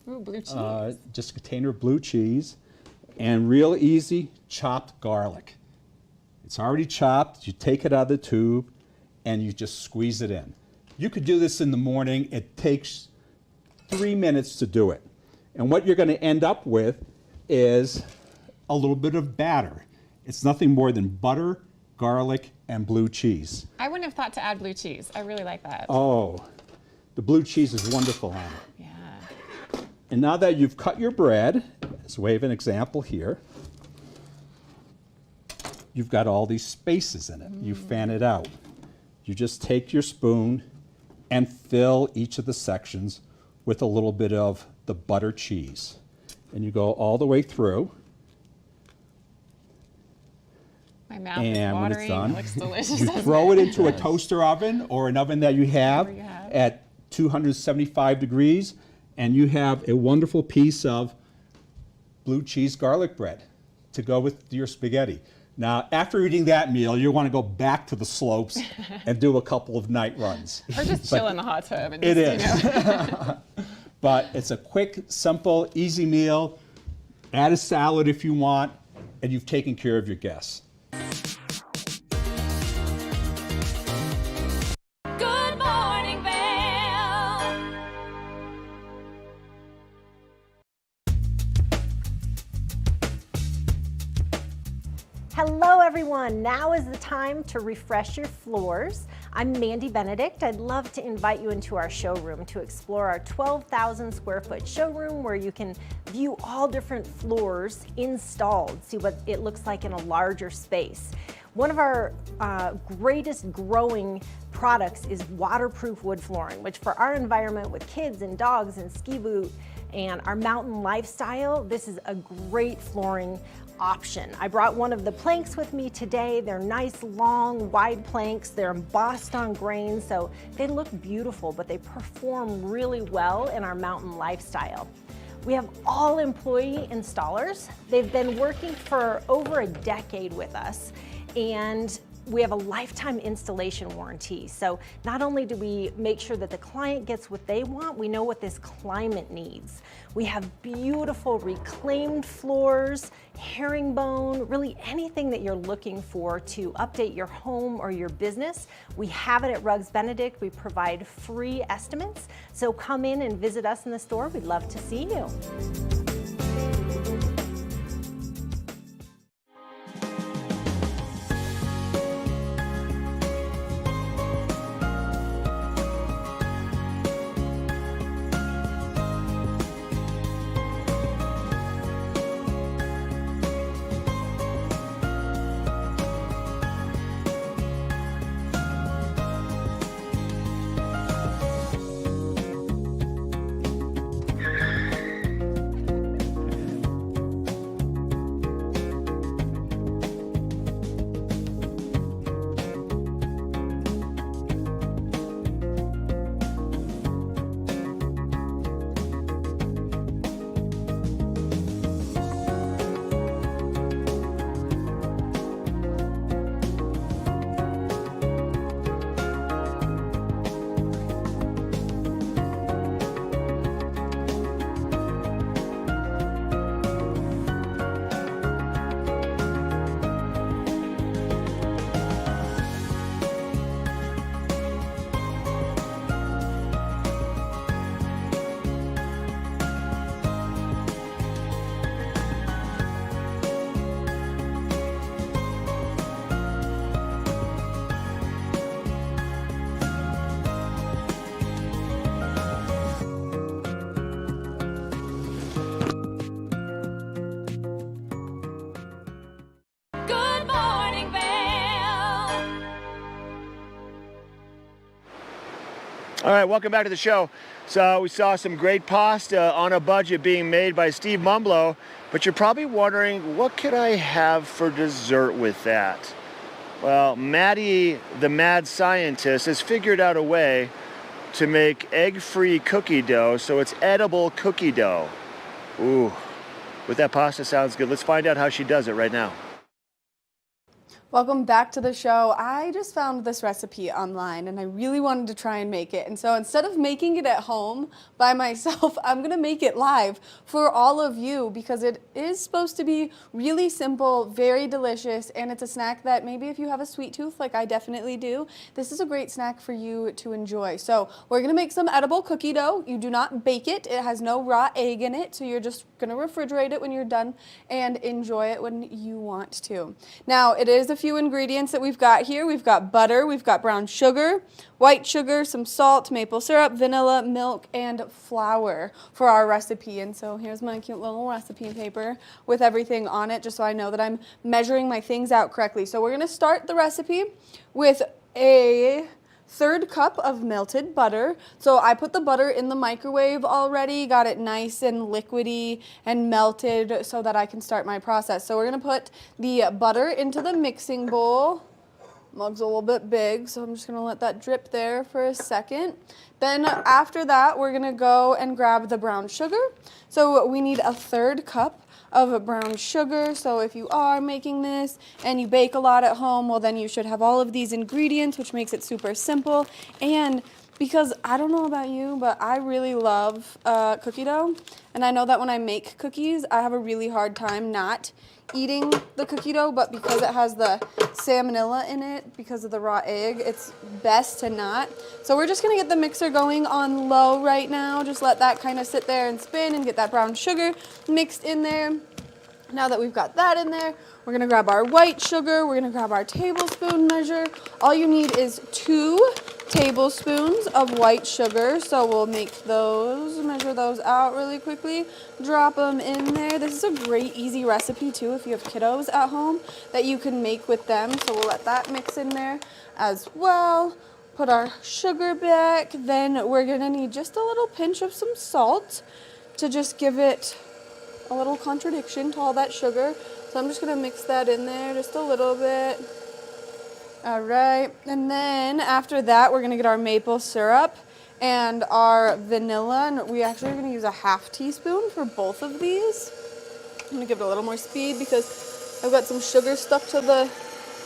Ooh, blue cheese. Just a container of blue cheese, and real easy chopped garlic. It's already chopped. You take it out of the tube, and you just squeeze it in. You could do this in the morning. It takes 3 minutes to do it. And what you're going to end up with is a little bit of batter. It's nothing more than butter, garlic, and blue cheese. I wouldn't have thought to add blue cheese. I really like that. Oh, the blue cheese is wonderful on it. Yeah. And now that you've cut your bread, as a way of an example here, you've got all these spaces in it. You fan it out. You just take your spoon and fill each of the sections with a little bit of the butter cheese. And you go all the way through. My mouth is And when watering. it's done, It looks delicious. you doesn't throw it into a Yes. toaster oven or an oven that you have at 275 degrees, and you have a wonderful piece of blue cheese garlic bread to go with your spaghetti. Now, after eating that meal, you want to go back to the slopes and do a couple of night runs. Or just chill in the hot tub. And It just, is. You know. But it's a quick, simple, easy meal. Add a salad if you want, and you've taken care of your guests. Good morning, Vail. Hello everyone, now is the time to refresh your floors. I'm Mandy Benedict. I'd love to invite you into our showroom to explore our 12,000 square foot showroom where you can view all different floors installed, see what it looks like in a larger space. One of our greatest growing products is waterproof wood flooring, which for our environment with kids and dogs and ski boot and our mountain lifestyle, this is a great flooring option. I brought one of the planks with me today. They're nice, long, wide planks. They're embossed on grain, so they look beautiful, but they perform really well in our mountain lifestyle. We have all employee installers. They've been working for over a decade with us, and we have a lifetime installation warranty. So not only do we make sure that the client gets what they want, we know what this climate needs. We have beautiful reclaimed floors, herringbone, really anything that you're looking for to update your home or your business. We have it at Rugs Benedict. We provide free estimates. So come in and visit us in the store. We'd love to see you. Good morning, Vail. All right, welcome back to the show. So we saw some great pasta on a budget being made by Steve Mumblow, but you're probably wondering, what could I have for dessert with that? Well, Maddie, the mad scientist, has figured out a way to make egg-free cookie dough, so it's edible cookie dough. Ooh, with that pasta sounds good. Let's find out how she does it right now. Welcome back to the show. I just found this recipe online and I really wanted to try and make it. And so instead of making it at home by myself, I'm gonna make it live for all of you because it is supposed to be really simple, very delicious, and it's a snack that maybe if you have a sweet tooth like I definitely do, this is a great snack for you to enjoy. So we're gonna make some edible cookie dough. You do not bake it. It has no raw egg in it, so you're just gonna refrigerate it when you're done and enjoy it when you want to. Now, it is a few ingredients that we've got here. We've got butter, we've got brown sugar, white sugar, some salt, maple syrup, vanilla, milk, and flour for our recipe. And so here's my cute little recipe paper with everything on it, just so I know that I'm measuring my things out correctly. So we're gonna start the recipe with a 1/3 cup of melted butter. So I put the butter in the microwave already, got it nice and liquidy and melted so that I can start my process. So we're gonna put the butter into the mixing bowl. Mug's a little bit big, so I'm just gonna let that drip there for a second. Then after that, we're gonna go and grab the brown sugar. So we need a 1/3 cup of brown sugar. So if you are making this and you bake a lot at home, well then you should have all of these ingredients, which makes it super simple. And because I don't know about you, but I really love cookie dough. And I know that when I make cookies, I have a really hard time not eating the cookie dough, but because it has the salmonella in it, because of the raw egg, it's best to not. So we're just gonna get the mixer going on low right now. Just let that kind of sit there and spin and get that brown sugar mixed in there. Now that we've got that in there, we're gonna grab our white sugar, we're gonna grab our tablespoon measure. All you need is 2 tablespoons of white sugar. So we'll make those, measure those out really quickly, drop them in there. This is a great easy recipe too if you have kiddos at home that you can make with them. So we'll let that mix in there as well. Put our sugar back. Then we're gonna need just a little pinch of some salt to just give it a little contradiction to all that sugar. So I'm just gonna mix that in there just a little bit. All right, and then after that, we're gonna get our maple syrup and our vanilla, and we actually are gonna use a half teaspoon for both of these. I'm gonna give it a little more speed because I've got some sugar stuck to the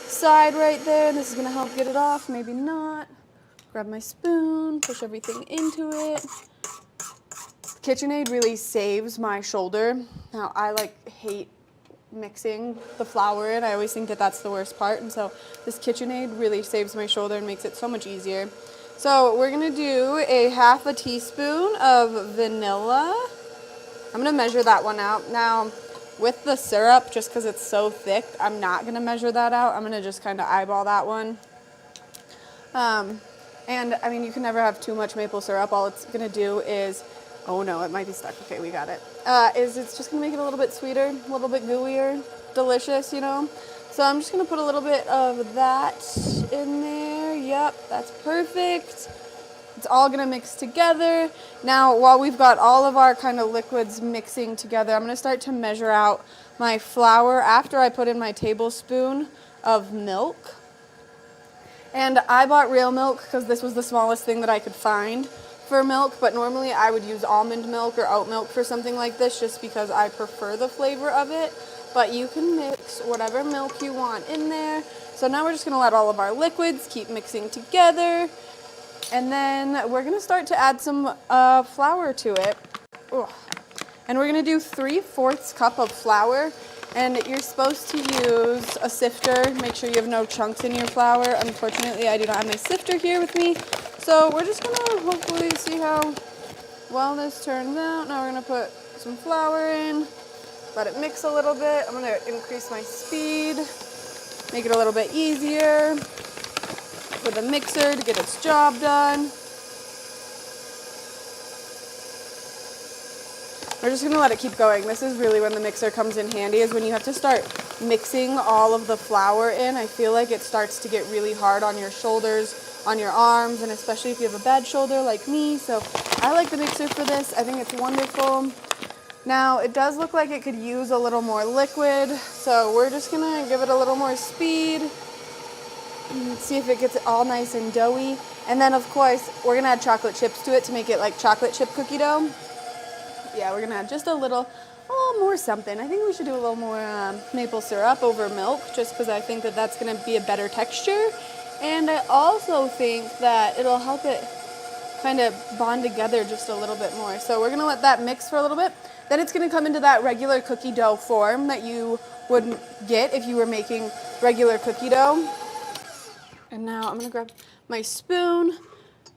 side right there, and this is gonna help get it off, maybe not. Grab my spoon, push everything into it. KitchenAid really saves my shoulder. Now, I hate mixing the flour in. I always think that that's the worst part, and so this KitchenAid really saves my shoulder and makes it so much easier. So we're gonna do a half a teaspoon of vanilla. I'm gonna measure that one out. Now, with the syrup, just because it's so thick, I'm not gonna measure that out. I'm gonna just kind of eyeball that one. And I mean, you can never have too much maple syrup. All it's gonna do is, oh no, it might be stuck. Okay, we got it. It's just gonna make it a little bit sweeter, a little bit gooier, delicious, you know? So I'm just gonna put a little bit of that in there. Yep, that's perfect. It's all gonna mix together. Now, while we've got all of our kind of liquids mixing together, I'm gonna start to measure out my flour after I put in my tablespoon of milk. And I bought real milk because this was the smallest thing that I could find for milk, but normally I would use almond milk or oat milk for something like this just because I prefer the flavor of it. But you can mix whatever milk you want in there. So now we're just gonna let all of our liquids keep mixing together. And then we're gonna start to add some flour to it. Ugh. And we're gonna do 3/4 cup of flour. And you're supposed to use a sifter. Make sure you have no chunks in your flour. Unfortunately, I do not have my sifter here with me. So we're just gonna hopefully see how well this turns out. Now we're gonna put some flour in, let it mix a little bit. I'm gonna increase my speed, make it a little bit easier for the mixer to get its job done. We're just gonna let it keep going. This is really when the mixer comes in handy, is when you have to start mixing all of the flour in. I feel like it starts to get really hard on your shoulders, on your arms, and especially if you have a bad shoulder like me. So I like the mixer for this. I think it's wonderful. Now, it does look like it could use a little more liquid, so we're just gonna give it a little more speed and see if it gets all nice and doughy. And then, of course, we're gonna add chocolate chips to it to make it like chocolate chip cookie dough. Yeah, we're gonna add just a little more something. I think we should do a little more maple syrup over milk, just because I think that that's gonna be a better texture. And I also think that it'll help it kind of bond together just a little bit more. So we're gonna let that mix for a little bit. Then it's gonna come into that regular cookie dough form that you would get if you were making regular cookie dough. And now I'm gonna grab my spoon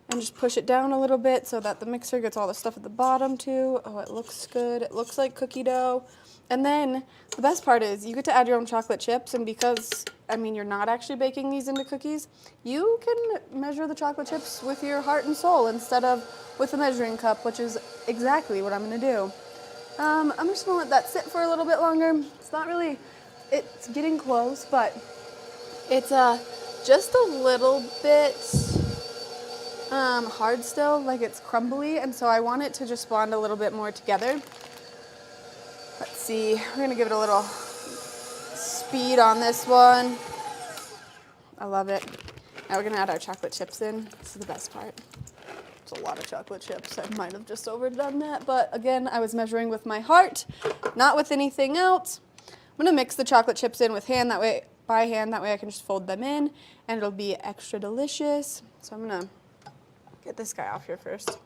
and just push it down a little bit so that the mixer gets all the stuff at the bottom too. Oh, it looks good. It looks like cookie dough. And then the best part is you get to add your own chocolate chips, and because, I mean, you're not actually baking these into cookies, you can measure the chocolate chips with your heart and soul instead of with a measuring cup, which is exactly what I'm gonna do. I'm just gonna let that sit for a little bit longer. It's not really, it's getting close, but it's just a little bit hard still, like it's crumbly, and so I want it to just bond a little bit more together. Let's see, we're gonna give it a little speed on this one. I love it. Now we're gonna add our chocolate chips in. This is the best part. It's a lot of chocolate chips. I might have just overdone that, but again, I was measuring with my heart, not with anything else. I'm gonna mix the chocolate chips in with hand, that way, by hand, that way I can just fold them in, and it'll be extra delicious. So I'm gonna get this guy off here first.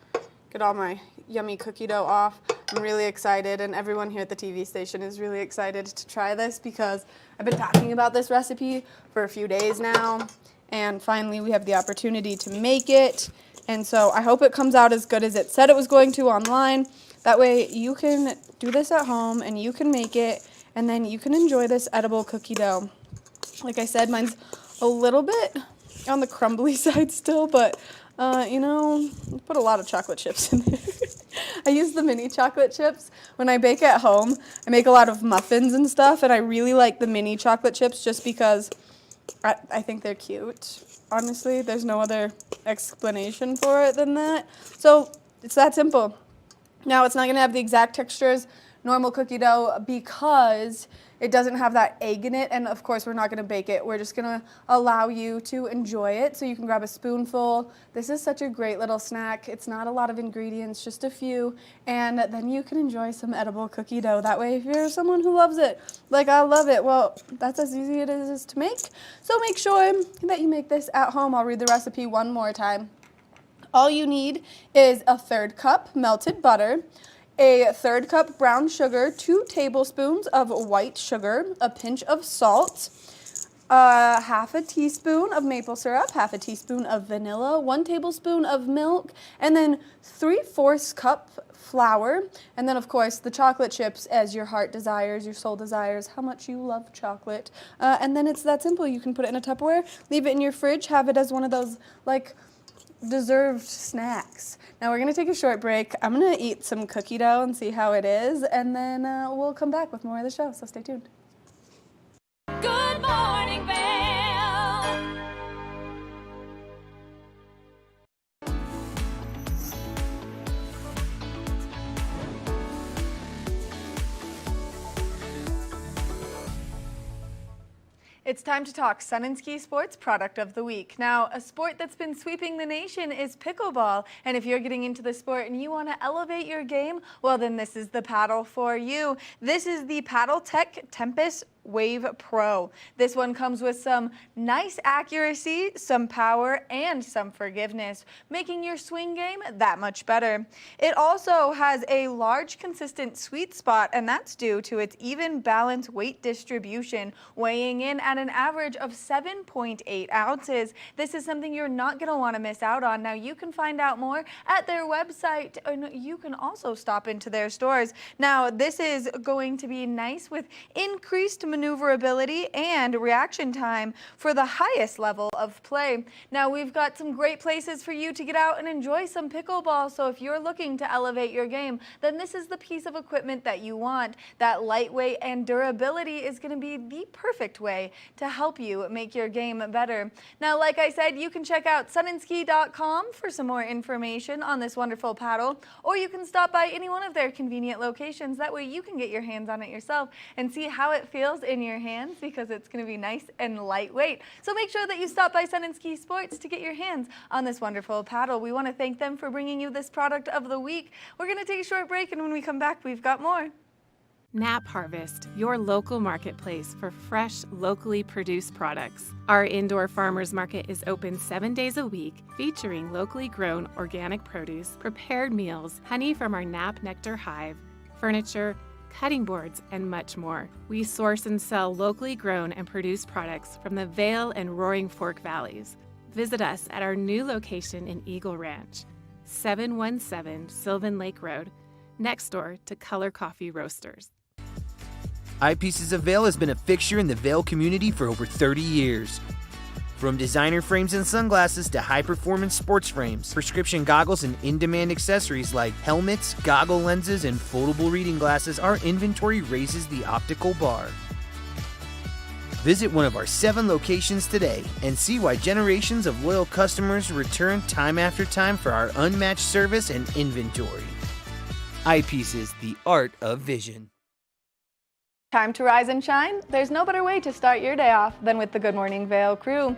Get all my yummy cookie dough off. I'm really excited, and everyone here at the TV station is really excited to try this because I've been talking about this recipe for a few days now, and finally we have the opportunity to make it. And so I hope it comes out as good as it said it was going to online. That way you can do this at home and you can make it, and then you can enjoy this edible cookie dough. Like I said, mine's a little bit on the crumbly side still, but you know, put a lot of chocolate chips in there. I use the mini chocolate chips. When I bake at home, I make a lot of muffins and stuff, and I really like the mini chocolate chips just because I think they're cute. Honestly, there's no other explanation for it than that. So it's that simple. Now, it's not going to have the exact textures normal cookie dough because it doesn't have that egg in it, and of course we're not going to bake it. We're just going to allow you to enjoy it. So you can grab a spoonful. This is such a great little snack. It's not a lot of ingredients, just a few, and then you can enjoy some edible cookie dough. That way, if you're someone who loves it, like I love it, well, that's as easy as it is to make. So make sure that you make this at home. I'll read the recipe one more time. All you need is a 1/3 cup melted butter, a 1/3 cup brown sugar, 2 tablespoons of white sugar, a pinch of salt, half a teaspoon of maple syrup, half a teaspoon of vanilla, 1 tablespoon of milk, and then 3/4 cup flour, and then of course the chocolate chips as your heart desires, your soul desires, how much you love chocolate. And then it's that simple. You can put it in a Tupperware, leave it in your fridge, have it as one of those like deserved snacks. Now we're going to take a short break. I'm going to eat some cookie dough and see how it is, and then we'll come back with more of the show, so stay tuned. Good morning, Vail. It's time to talk Sun and Ski Sports Product of the Week. Now, a sport that's been sweeping the nation is pickleball. And if you're getting into the sport and you want to elevate your game, well, then this is the paddle for you. This is the Paddle Tech Tempest Wave Pro. This one comes with some nice accuracy, some power, and some forgiveness, making your swing game that much better. It also has a large, consistent sweet spot, and that's due to its even balanced weight distribution, weighing in at an average of 7.8 ounces. This is something you're not going to want to miss out on. Now, you can find out more at their website, and you can also stop into their stores. Now, this is going to be nice with increased maneuverability and reaction time for the highest level of play. Now, we've got some great places for you to get out and enjoy some pickleball, so if you're looking to elevate your game, then this is the piece of equipment that you want. That lightweight and durability is going to be the perfect way to help you make your game better. Now, like I said, you can check out sunandski.com for some more information on this wonderful paddle, or you can stop by any one of their convenient locations. That way you can get your hands on it yourself and see how it feels in your hands, because it's going to be nice and lightweight. So make sure that you stop by Sun and Ski Sports to get your hands on this wonderful paddle. We want to thank them for bringing you this product of the week. We're going to take a short break, and when we come back, we've got more. Knapp Harvest, your local marketplace for fresh, locally produced products. Our indoor farmers market is open 7 days a week, featuring locally grown organic produce, prepared meals, honey from our Knapp Nectar Hive, furniture, cutting boards, and much more. We source and sell locally grown and produced products from the Vail and Roaring Fork Valleys. Visit us at our new location in Eagle Ranch, 717 Sylvan Lake Road, next door to Color Coffee Roasters. Eyepieces of Vail has been a fixture in the Vail community for over 30 years. From designer frames and sunglasses to high-performance sports frames, prescription goggles, and in-demand accessories like helmets, goggle lenses, and foldable reading glasses, our inventory raises the optical bar. Visit one of our 7 locations today and see why generations of loyal customers return time after time for our unmatched service and inventory. Eyepieces, the art of vision. Time to rise and shine? There's no better way to start your day off than with the Good Morning Vail crew.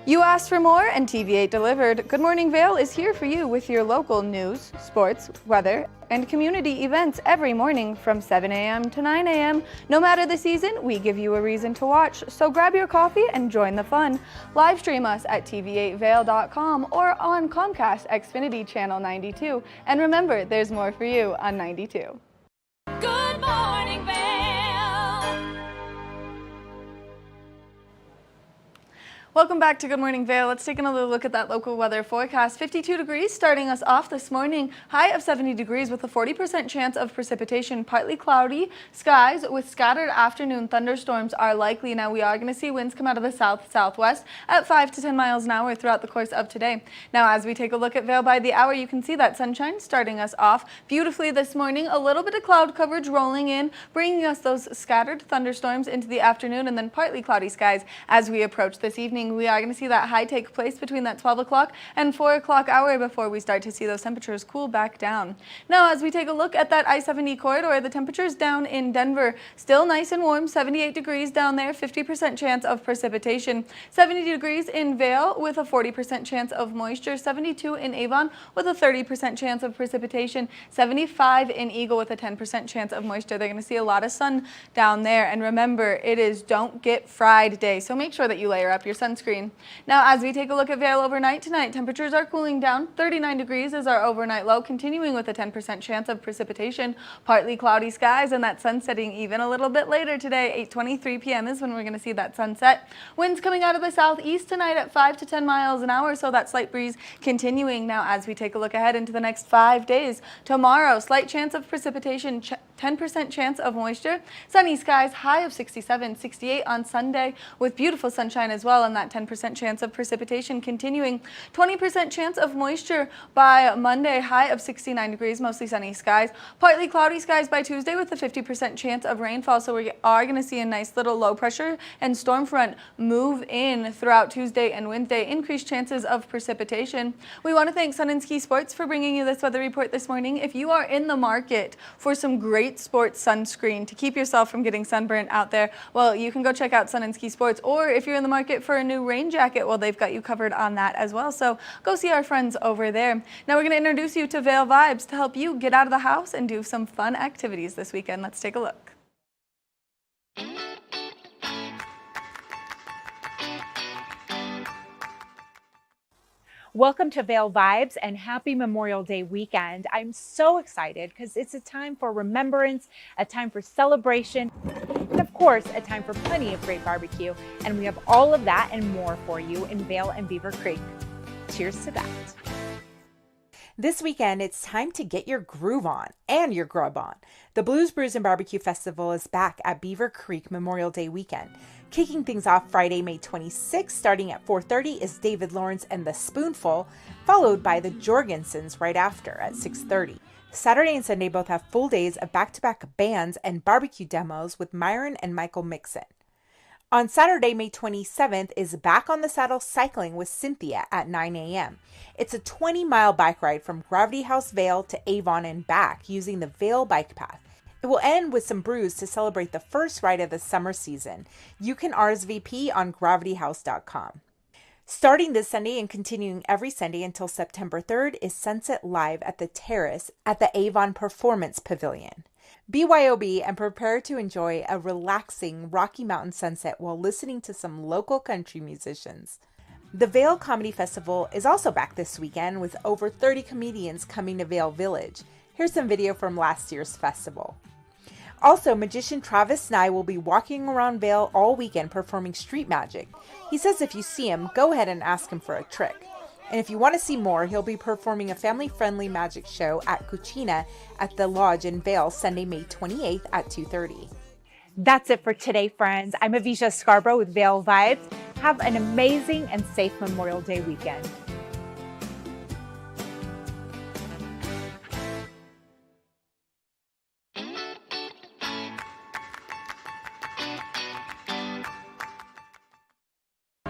You asked for more, and TV8 delivered. Good Morning Vail is here for you with your local news, sports, weather, and community events every morning from 7 a.m. to 9 a.m. No matter the season, we give you a reason to watch, so grab your coffee and join the fun. Live stream us at tv8vail.com or on Comcast Xfinity Channel 92. And remember, there's more for you on 92. Good morning, Vail. Welcome back to Good Morning Vail. Let's take another look at that local weather forecast. 52 degrees starting us off this morning. High of 70 degrees with a 40% chance of precipitation. Partly cloudy skies with scattered afternoon thunderstorms are likely. Now we are going to see winds come out of the south-southwest at 5 to 10 miles an hour throughout the course of today. Now as we take a look at Vail by the hour, you can see that sunshine starting us off beautifully this morning. A little bit of cloud coverage rolling in, bringing us those scattered thunderstorms into the afternoon, and then partly cloudy skies as we approach this evening. morning. We are going to see that high take place between that 12 o'clock and 4 o'clock hour before we start to see those temperatures cool back down. Now, as we take a look at that I-70 corridor, the temperatures down in Denver still nice and warm, 78 degrees down there, 50% chance of precipitation, 70 degrees in Vail with a 40% chance of moisture, 72 in Avon with a 30% chance of precipitation, 75 in Eagle with a 10% chance of moisture. They're going to see a lot of sun down there, and remember, it is don't get fried day, so make sure that you layer up your sunscreen. Now, as we take a look at Vail overnight tonight, temperatures are cooling down. 39 degrees is our overnight low, continuing with a 10% chance of precipitation, partly cloudy skies, and that sun setting even a little bit later today. 8:23 p.m. is when we're going to see that sunset. Winds coming out of the southeast tonight at 5 to 10 miles an hour, so that slight breeze continuing. Now, as we take a look ahead into the next 5 days, tomorrow, slight chance of precipitation, 10% chance of moisture, sunny skies, high of 67, 68 on Sunday with beautiful sunshine as well, and that 10% chance of precipitation continuing. 20% chance of moisture by Monday, high of 69 degrees, mostly sunny skies. Partly cloudy skies by Tuesday with a 50% chance of rainfall, so we are going to see a nice little low pressure and storm front move in throughout Tuesday and Wednesday, increased chances of precipitation. We want to thank Sun and Ski Sports for bringing you this weather report this morning. If you are in the market for some great sports sunscreen to keep yourself from getting sunburnt out there, well, you can go check out Sun and Ski Sports, or if you're in the market for a new rain jacket, well, they've got you covered on that as well, so go see our friends over there. Now we're going to introduce you to Vail Vibes to help you get out of the house and do some fun activities this weekend. Let's take a look. Welcome to Vail Vibes and happy Memorial Day weekend. I'm so excited because it's a time for remembrance, a time for celebration, and of course, a time for plenty of great barbecue. And we have all of that and more for you in Vail and Beaver Creek. Cheers to that. This weekend, it's time to get your groove on and your grub on. The Blues, Brews and BBQ Festival is back at Beaver Creek Memorial Day weekend. Kicking things off Friday, May 26th, starting at 4:30 is David Lawrence and the Spoonful, followed by the Jorgensens right after at 6:30. Saturday and Sunday both have full days of back-to-back bands and barbecue demos with Myron and Michael Mixon. On Saturday, May 27th is Back on the Saddle Cycling with Cynthia at 9 a.m. It's a 20-mile bike ride from Gravity House Vail to Avon and back using the Vail Bike Path. It will end with some brews to celebrate the first ride of the summer season. You can RSVP on gravityhouse.com. Starting this Sunday and continuing every Sunday until September 3rd is Sunset Live at the Terrace at the Avon Performance Pavilion. BYOB and prepare to enjoy a relaxing Rocky Mountain sunset while listening to some local country musicians. The Vail Comedy Festival is also back this weekend with over 30 comedians coming to Vail Village. Here's some video from last year's festival. Also, magician Travis Nye will be walking around Vail all weekend performing street magic. He says if you see him, go ahead and ask him for a trick. And if you want to see more, he'll be performing a family-friendly magic show at Cucina at the Lodge in Vail Sunday, May 28th at 2:30. That's it for today, friends. I'm Avisha Scarborough with Vail Vibes. Have an amazing and safe Memorial Day weekend.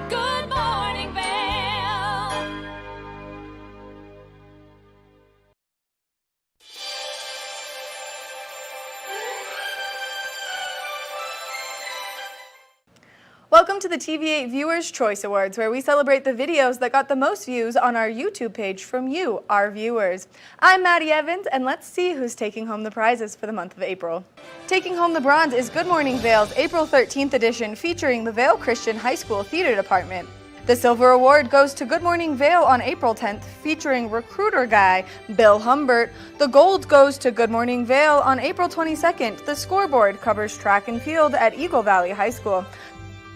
Good morning, Vail. Welcome to the TV8 Viewers' Choice Awards, where we celebrate the videos that got the most views on our YouTube page from you, our viewers. I'm Maddie Evans, and let's see who's taking home the prizes for the month of April. Taking home the bronze is Good Morning Vail's April 13th edition, featuring the Vail Christian High School Theater Department. The Silver Award goes to Good Morning Vail on April 10th, featuring recruiter guy Bill Humbert. The Gold goes to Good Morning Vail on April 22nd. The Scoreboard covers track and field at Eagle Valley High School.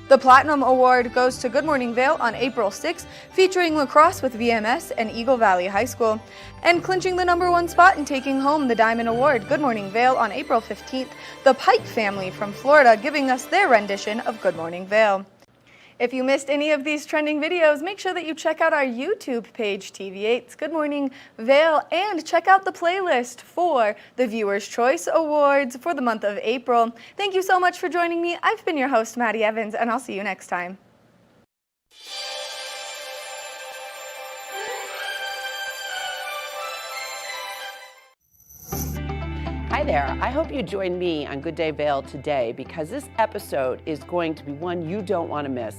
The Platinum Award goes to Good Morning Vail on April 6th, featuring lacrosse with VMS and Eagle Valley High School. And clinching the #1 spot and taking home the Diamond Award, Good Morning Vail on April 15th, the Pike family from Florida giving us their rendition of Good Morning Vail. If you missed any of these trending videos, make sure that you check out our YouTube page, TV8's Good Morning Vail, and check out the playlist for the Viewers' Choice Awards for the month of April. Thank you so much for joining me. I've been your host, Maddie Evans, and I'll see you next time. there. I hope you join me on Good Day Vail today because this episode is going to be one you don't want to miss.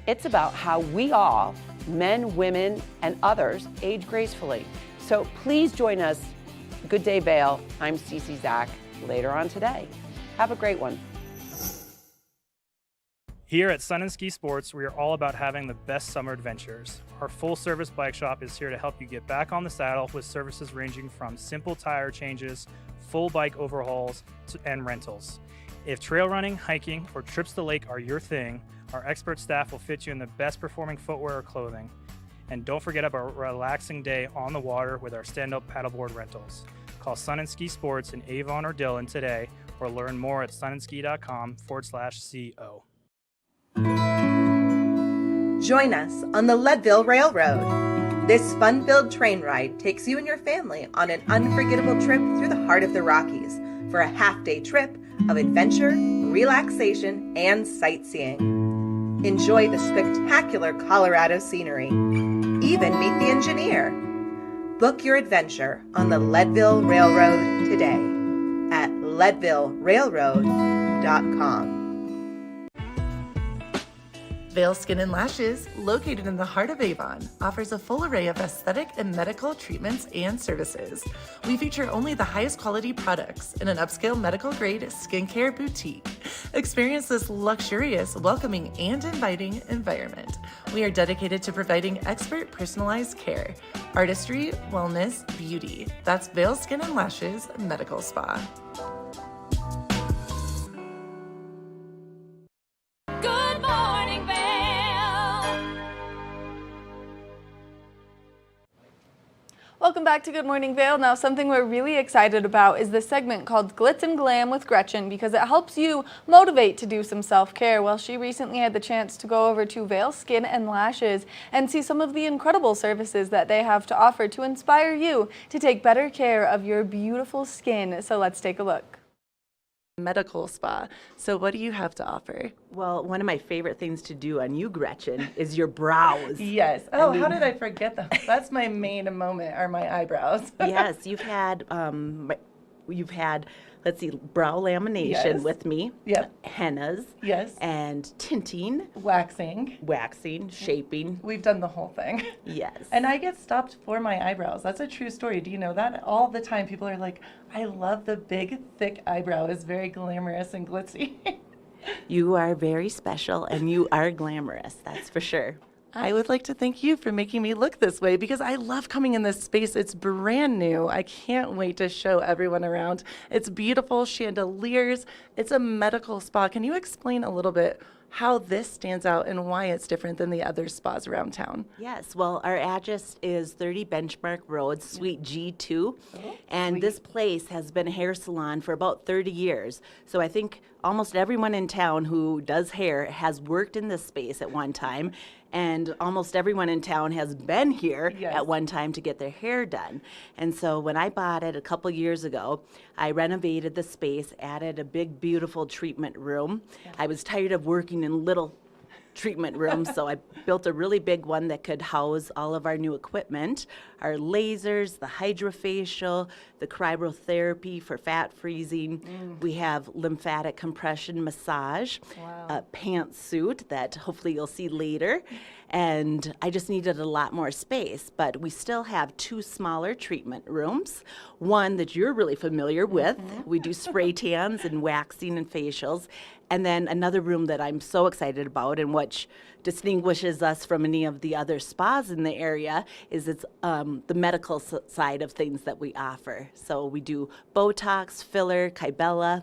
It's about how we all, men, women, and others, age gracefully. So please join us, Good Day Vail. I'm Cece Zach, later on today. Have a great one. Here at Sun and Ski Sports, we are all about having the best summer adventures. Our full-service bike shop is here to help you get back on the saddle with services ranging from simple tire changes, full bike overhauls, and rentals. If trail running, hiking, or trips to the lake are your thing, our expert staff will fit you in the best performing footwear or clothing. And don't forget about a relaxing day on the water with our stand-up paddleboard rentals. Call Sun and Ski Sports in Avon or Dillon today, or learn more at sunandski.com/CO. Join us on the Leadville Railroad. This fun-filled train ride takes you and your family on an unforgettable trip through the heart of the Rockies for a half-day trip of adventure, relaxation, and sightseeing. Enjoy the spectacular Colorado scenery. Even meet the engineer. Book your adventure on the Leadville Railroad today at leadvillerailroad.com. Vail Skin and Lashes, located in the heart of Avon, offers a full array of aesthetic and medical treatments and services. We feature only the highest quality products in an upscale medical-grade skincare boutique. Experience this luxurious, welcoming, and inviting environment. We are dedicated to providing expert personalized care, artistry, wellness, beauty. That's Vail Skin and Lashes Medical Spa. Good morning, Vail. Welcome back to Good Morning Vail. Now, something we're really excited about is this segment called Glitz and Glam with Gretchen, because it helps you motivate to do some self-care. Well, she recently had the chance to go over to Vail Skin and Lashes and see some of the incredible services that they have to offer to inspire you to take better care of your beautiful skin. So let's take a look. Medical spa. So what do you have to offer? Well, one of my favorite things to do on you, Gretchen, is your brows. Yes. Oh, how did I forget them? That's my main moment, are my eyebrows. Yes, you've had, let's see, brow lamination Yes. with me. Yep. Hennas. Yes. And tinting. Waxing. Shaping. We've done the whole thing. Yes. And I get stopped for my eyebrows. That's a true story. Do you know that? All the time people are like, I love the big, thick eyebrow. It's very glamorous and glitzy. You are very special and you are glamorous, that's for sure. I would like to thank you for making me look this way because I love coming in this space. It's brand new. I can't wait to show everyone around. It's beautiful chandeliers. It's a medical spa. Can you explain a little bit how this stands out and why it's different than the other spas around town? Yes, well, our address is 30 Benchmark Road, Suite G2, and this place has been a hair salon for about 30 years. So I think almost everyone in town who does hair has worked in this space at one time, and almost everyone in town has been here at one time to get their hair done. And so when I bought it a couple years ago, I renovated the space, added a big, beautiful treatment room. I was tired of working in little treatment rooms, so I built a really big one that could house all of our new equipment, our lasers, the hydrofacial, the cryotherapy for fat freezing. We have lymphatic compression massage, a pantsuit that hopefully you'll see later. And I just needed a lot more space, but we still have 2 smaller treatment rooms, one that you're really familiar with. We do spray tans and waxing and facials. And then another room that I'm so excited about and which distinguishes us from any of the other spas in the area is it's the medical side of things that we offer. So we do Botox, filler, Kybella.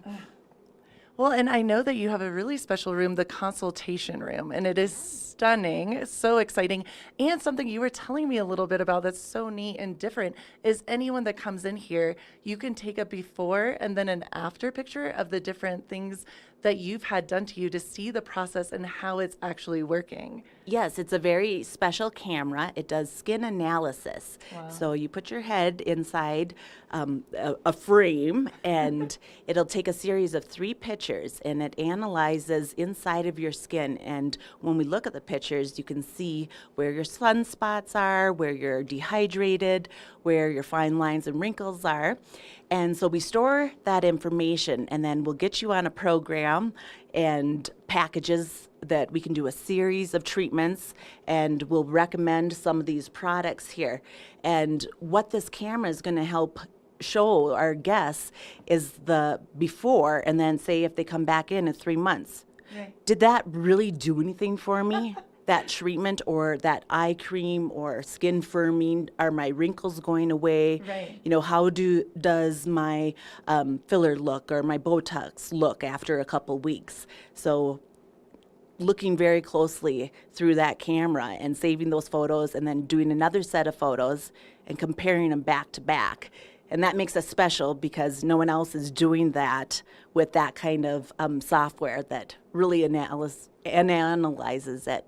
Well, and I know that you have a really special room, the consultation room, and it is stunning, so exciting. And something you were telling me a little bit about that's so neat and different is anyone that comes in here, you can take a before and then an after picture of the different things that you've had done to you to see the process and how it's actually working. Yes, it's a very special camera. It does skin analysis. Wow. So you put your head inside a frame and it'll take a series of 3 pictures and it analyzes inside of your skin. And when we look at the pictures, you can see where your sunspots are, where you're dehydrated, where your fine lines and wrinkles are. And so we store that information, and then we'll get you on a program and packages that we can do a series of treatments, and we'll recommend some of these products here. And what this camera is going to help show our guests is the before, and then say if they come back in 3 months. Right. Did that really do anything for me? That treatment or that eye cream or skin firming, are my wrinkles going away? Right. You know, how does my filler look or my Botox look after a couple weeks? So looking very closely through that camera and saving those photos and then doing another set of photos and comparing them back to back. And that makes us special because no one else is doing that with that kind of software that really analyzes it.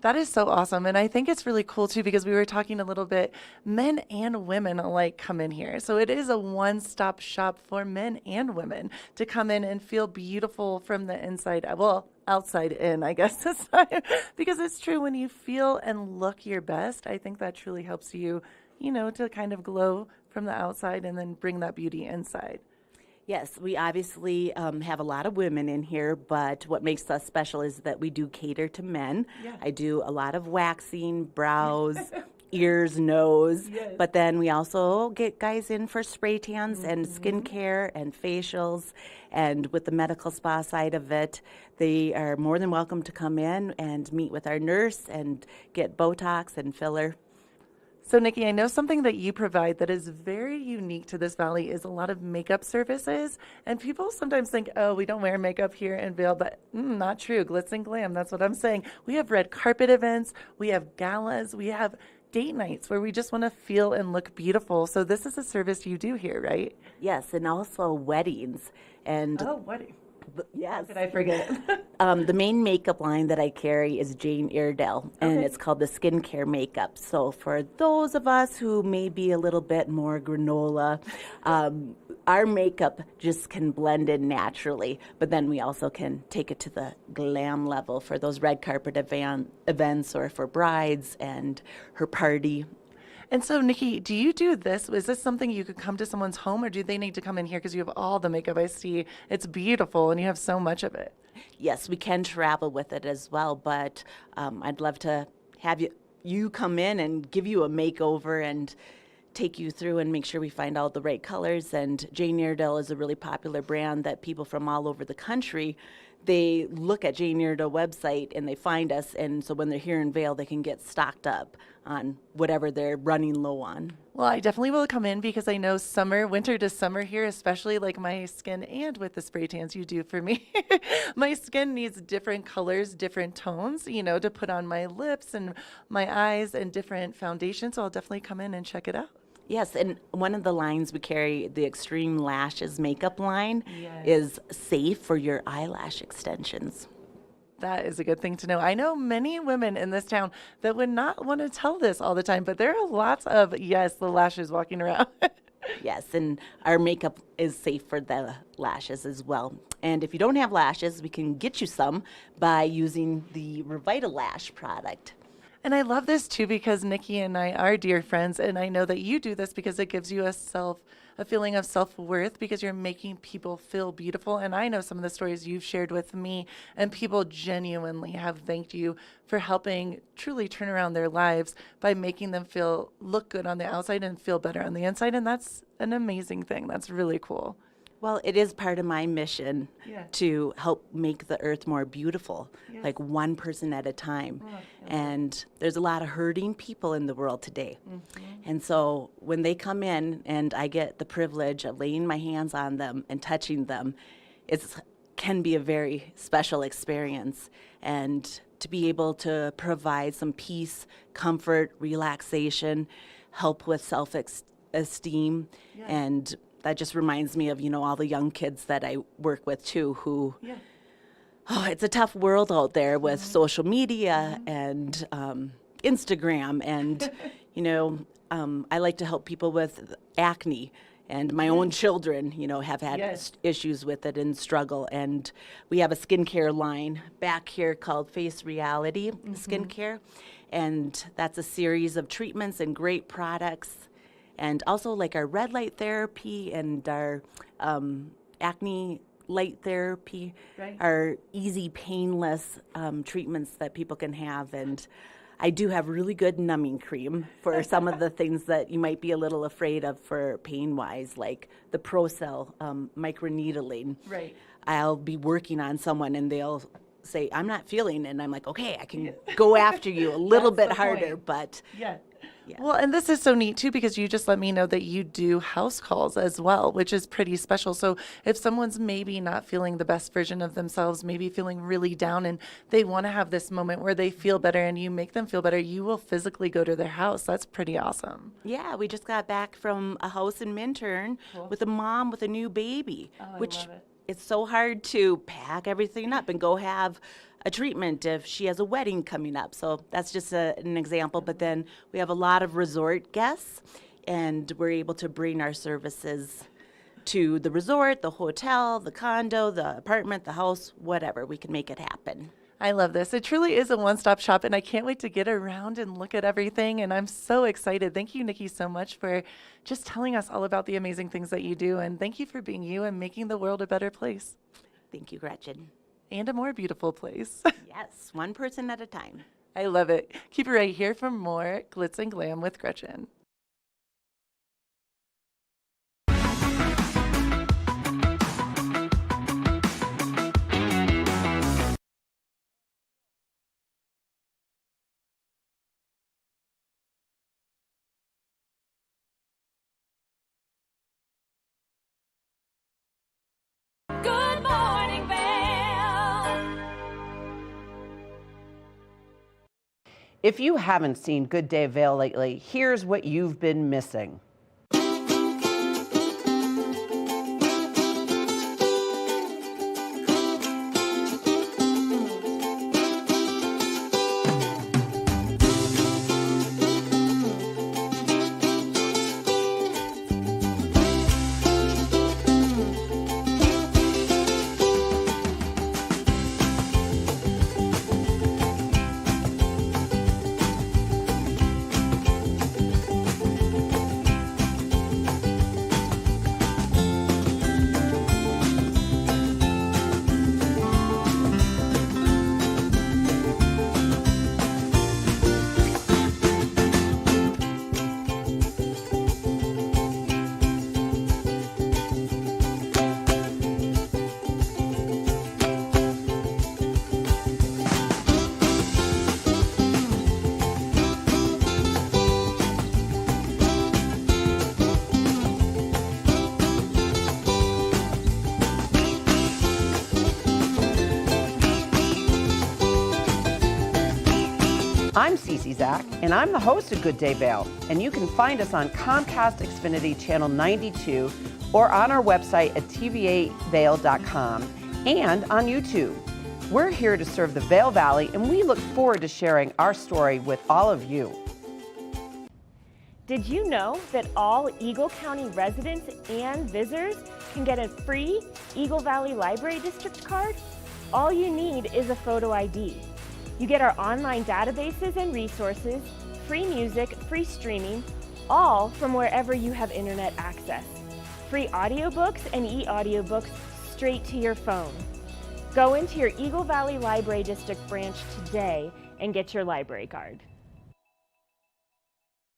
That is so awesome. And I think it's really cool too, because we were talking a little bit, men and women alike come in here. So it is a one-stop shop for men and women to come in and feel beautiful from the inside, well, outside in, I guess this time, because it's true, when you feel and look your best, I think that truly helps you, you know, to kind of glow from the outside and then bring that beauty inside. Yes, we obviously have a lot of women in here, but what makes us special is that we do cater to men. Yeah. I do a lot of waxing, brows, ears, nose, but then we also get guys in for spray tans and skincare and facials, and with the medical spa side of it, they are more than welcome to come in and meet with our nurse and get Botox and filler. So Nikki, I know something that you provide that is very unique to this valley is a lot of makeup services. And people sometimes think, oh, we don't wear makeup here in Vail, but not true. Glitz and glam, that's what I'm saying. We have red carpet events, we have galas, we have date nights where we just want to feel and look beautiful. So this is a service you do here, right? Yes, and also weddings. And wedding. Yes. How could I forget? The main makeup line that I carry is Jane Iredale, and it's called the skincare makeup. So for those of us who may be a little bit more granola, our makeup just can blend in naturally, but then we also can take it to the glam level for those red carpet events or for brides and her party. And so, Nikki, do you do this? Is this something you could come to someone's home, or do they need to come in here because you have all the makeup I see? It's beautiful, and you have so much of it. Yes, we can travel with it as well, but I'd love to have you come in and give you a makeover and take you through and make sure we find all the right colors. And Jane Iredale is a really popular brand that people from all over the country, they look at Jane Iredale website and they find us, and so when they're here in Vail, they can get stocked up on whatever they're running low on. Well, I definitely will come in because I know winter to summer here, especially like my skin and with the spray tans you do for me, my skin needs different colors, different tones, you know, to put on my lips and my eyes and different foundations. So I'll definitely come in and check it out. Yes, and one of the lines we carry, the Extreme Lashes makeup line, is safe for your eyelash extensions. That is a good thing to know. I know many women in this town that would not want to tell this all the time, but there are lots of, the lashes walking around. Yes, and our makeup is safe for the lashes as well. And if you don't have lashes, we can get you some by using the Revitalash product. And I love this too because Nikki and I are dear friends, and I know that you do this because it gives you a feeling of self-worth because you're making people feel beautiful. And I know some of the stories you've shared with me, and people genuinely have thanked you for helping truly turn around their lives by making them look good on the outside and feel better on the inside. And that's an amazing thing. That's really cool. Well, it is part of my mission to help make the earth more beautiful, like one person at a time. And there's a lot of hurting people in the world today. And so when they come in and I get the privilege of laying my hands on them and touching them, it can be a very special experience. And to be able to provide some peace, comfort, relaxation, help with self-esteem, and that just reminds me of, all the young kids that I work with too, who, it's a tough world out there with social media and Instagram. And, I like to help people with acne, and my own children, have had issues with it and struggle. And we have a skincare line back here called Face Reality Skincare. And that's a series of treatments and great products. and also like our red light therapy and our acne light therapy, Right. are easy, painless treatments that people can have. And I do have really good numbing cream for some of the things that you might be a little afraid of for pain-wise, like the Procell microneedling. Right. I'll be working on someone and they'll say, I'm not feeling it. And I'm like, okay, I can go after you a little That's bit the harder, point. but Yeah. Well, and this is so neat too because you just let me know that you do house calls as well, which is pretty special. So if someone's maybe not feeling the best version of themselves, maybe feeling really down, and they want to have this moment where they feel better and you make them feel better, you will physically go to their house. That's pretty awesome. yeah, we just got back from a house in Minturn with a mom with a new baby, which love it. it's so hard to pack everything up and go have a treatment if she has a wedding coming up. So that's just an example. But then we have a lot of resort guests, and we're able to bring our services to the resort, the hotel, the condo, the apartment, the house, whatever. We can make it happen. I love this. It truly is a one-stop shop, and I can't wait to get around and look at everything, and I'm so excited. Thank you, Nikki, so much for just telling us all about the amazing things that you do, and thank you for being you and making the world a better place. Thank you, Gretchen. And a more beautiful place. Yes, one person at a time. I love it. Keep it right here for more Glitz and Glam with Gretchen. Good morning, Vail. If you haven't seen Good Day Vail lately, here's what you've been missing. I'm Cece Zach, and I'm the host of Good Day Vail, and you can find us on Comcast Xfinity Channel 92 or on our website at tv8vail.com and on YouTube. We're here to serve the Vail Valley, and we look forward to sharing our story with all of you. Did you know that all Eagle County residents and visitors can get a free Eagle Valley Library District card? All you need is a photo ID. You get our online databases and resources, free music, free streaming, all from wherever you have internet access. Free audiobooks and e-audiobooks straight to your phone. Go into your Eagle Valley Library District branch today and get your library card.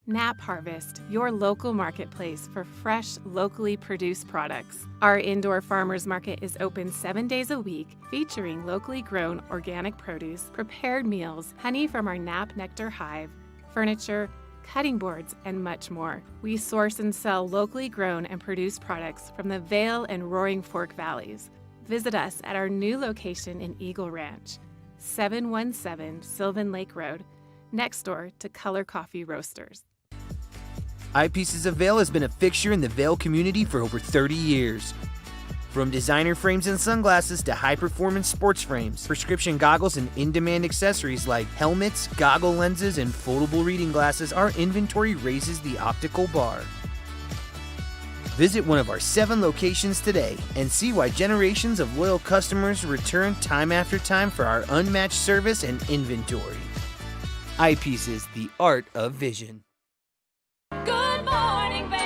Nap Harvest, your local marketplace for fresh, locally produced products. Our indoor farmers market is open 7 days a week, featuring locally grown organic produce, prepared meals, honey from our Nap Nectar hive, furniture, cutting boards, and much more. We source and sell locally grown and produced products from the Vail and Roaring Fork Valleys. Visit us at our new location in Eagle Ranch, 717 Sylvan Lake Road, next door to Color Coffee Roasters. Eyepieces of Vail has been a fixture in the Vail community for over 30 years. From designer frames and sunglasses to high-performance sports frames, prescription goggles, and in-demand accessories like helmets, goggle lenses, and foldable reading glasses, our inventory raises the optical bar. Visit one of our 7 locations today and see why generations of loyal customers return time after time for our unmatched service and inventory. Eyepieces, the art of vision. Good morning, Vail.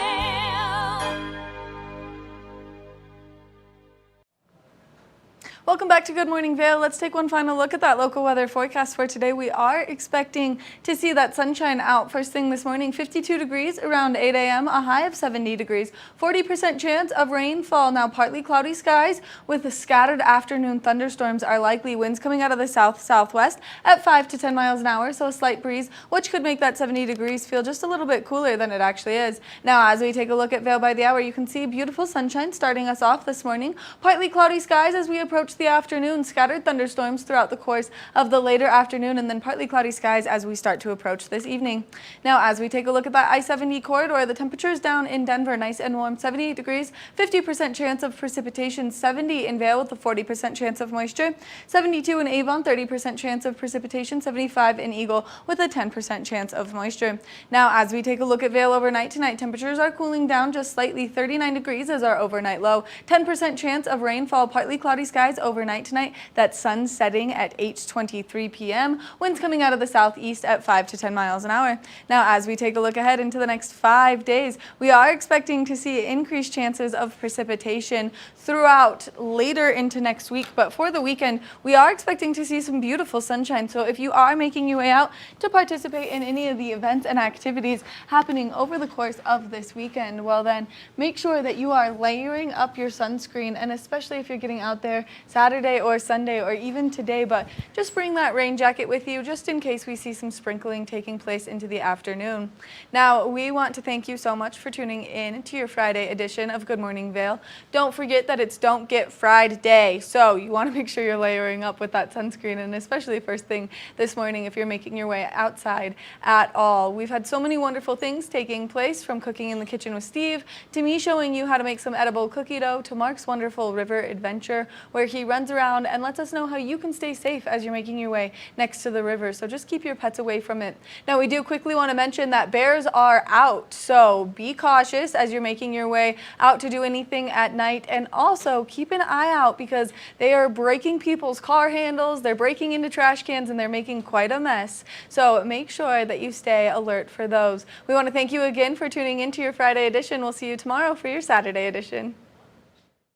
Welcome back to Good Morning Vail. Let's take one final look at that local weather forecast for today. We are expecting to see that sunshine out first thing this morning. 52 degrees around 8 a.m., a high of 70 degrees. 40% chance of rainfall. Now partly cloudy skies with the scattered afternoon thunderstorms are likely. Winds coming out of the south-southwest at 5 to 10 miles an hour, so a slight breeze, which could make that 70 degrees feel just a little bit cooler than it actually is. Now as we take a look at Vail by the hour, you can see beautiful sunshine starting us off this morning. Partly cloudy skies as we approach the afternoon, scattered thunderstorms throughout the course of the later afternoon, and then partly cloudy skies as we start to approach this evening. Now as we take a look at that I-70 corridor, the temperatures down in Denver, nice and warm, 78 degrees, 50% chance of precipitation, 70 in Vail with a 40% chance of moisture, 72 in Avon, 30% chance of precipitation, 75 in Eagle with a 10% chance of moisture. Now as we take a look at Vail overnight tonight, temperatures are cooling down just slightly, 39 degrees is our overnight low, 10% chance of rainfall, partly cloudy skies overnight tonight. That sun setting at 8:23 p.m. Winds coming out of the southeast at 5 to 10 miles an hour. Now as we take a look ahead into the next 5 days, we are expecting to see increased chances of precipitation throughout later into next week, but for the weekend we are expecting to see some beautiful sunshine. So if you are making your way out to participate in any of the events and activities happening over the course of this weekend, well then make sure that you are layering up your sunscreen, and especially if you're getting out there Saturday or Sunday or even today, but just bring that rain jacket with you just in case we see some sprinkling taking place into the afternoon. Now we want to thank you so much for tuning in to your Friday edition of Good Morning Vail. Don't forget that it's Don't Get Fried Day, so you want to make sure you're layering up with that sunscreen, and especially first thing this morning if you're making your way outside at all. We've had so many wonderful things taking place, from cooking in the kitchen with Steve to me showing you how to make some edible cookie dough to Mark's wonderful river adventure where he runs around and lets us know how you can stay safe as you're making your way next to the river. So just keep your pets away from it. Now we do quickly want to mention that bears are out, so be cautious as you're making your way out to do anything at night, and also keep an eye out because they are breaking people's car handles, they're breaking into trash cans, and they're making quite a mess. So make sure that you stay alert for those. We want to thank you again for tuning into your Friday edition. We'll see you tomorrow for your Saturday edition.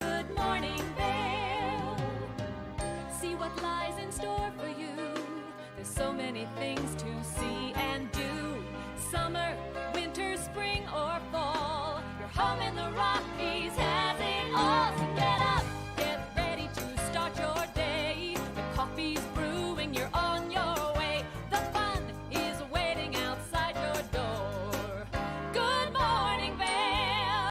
Good morning, Vail. See what lies in store for you. There's so many things to see and do. Summer, winter, spring, or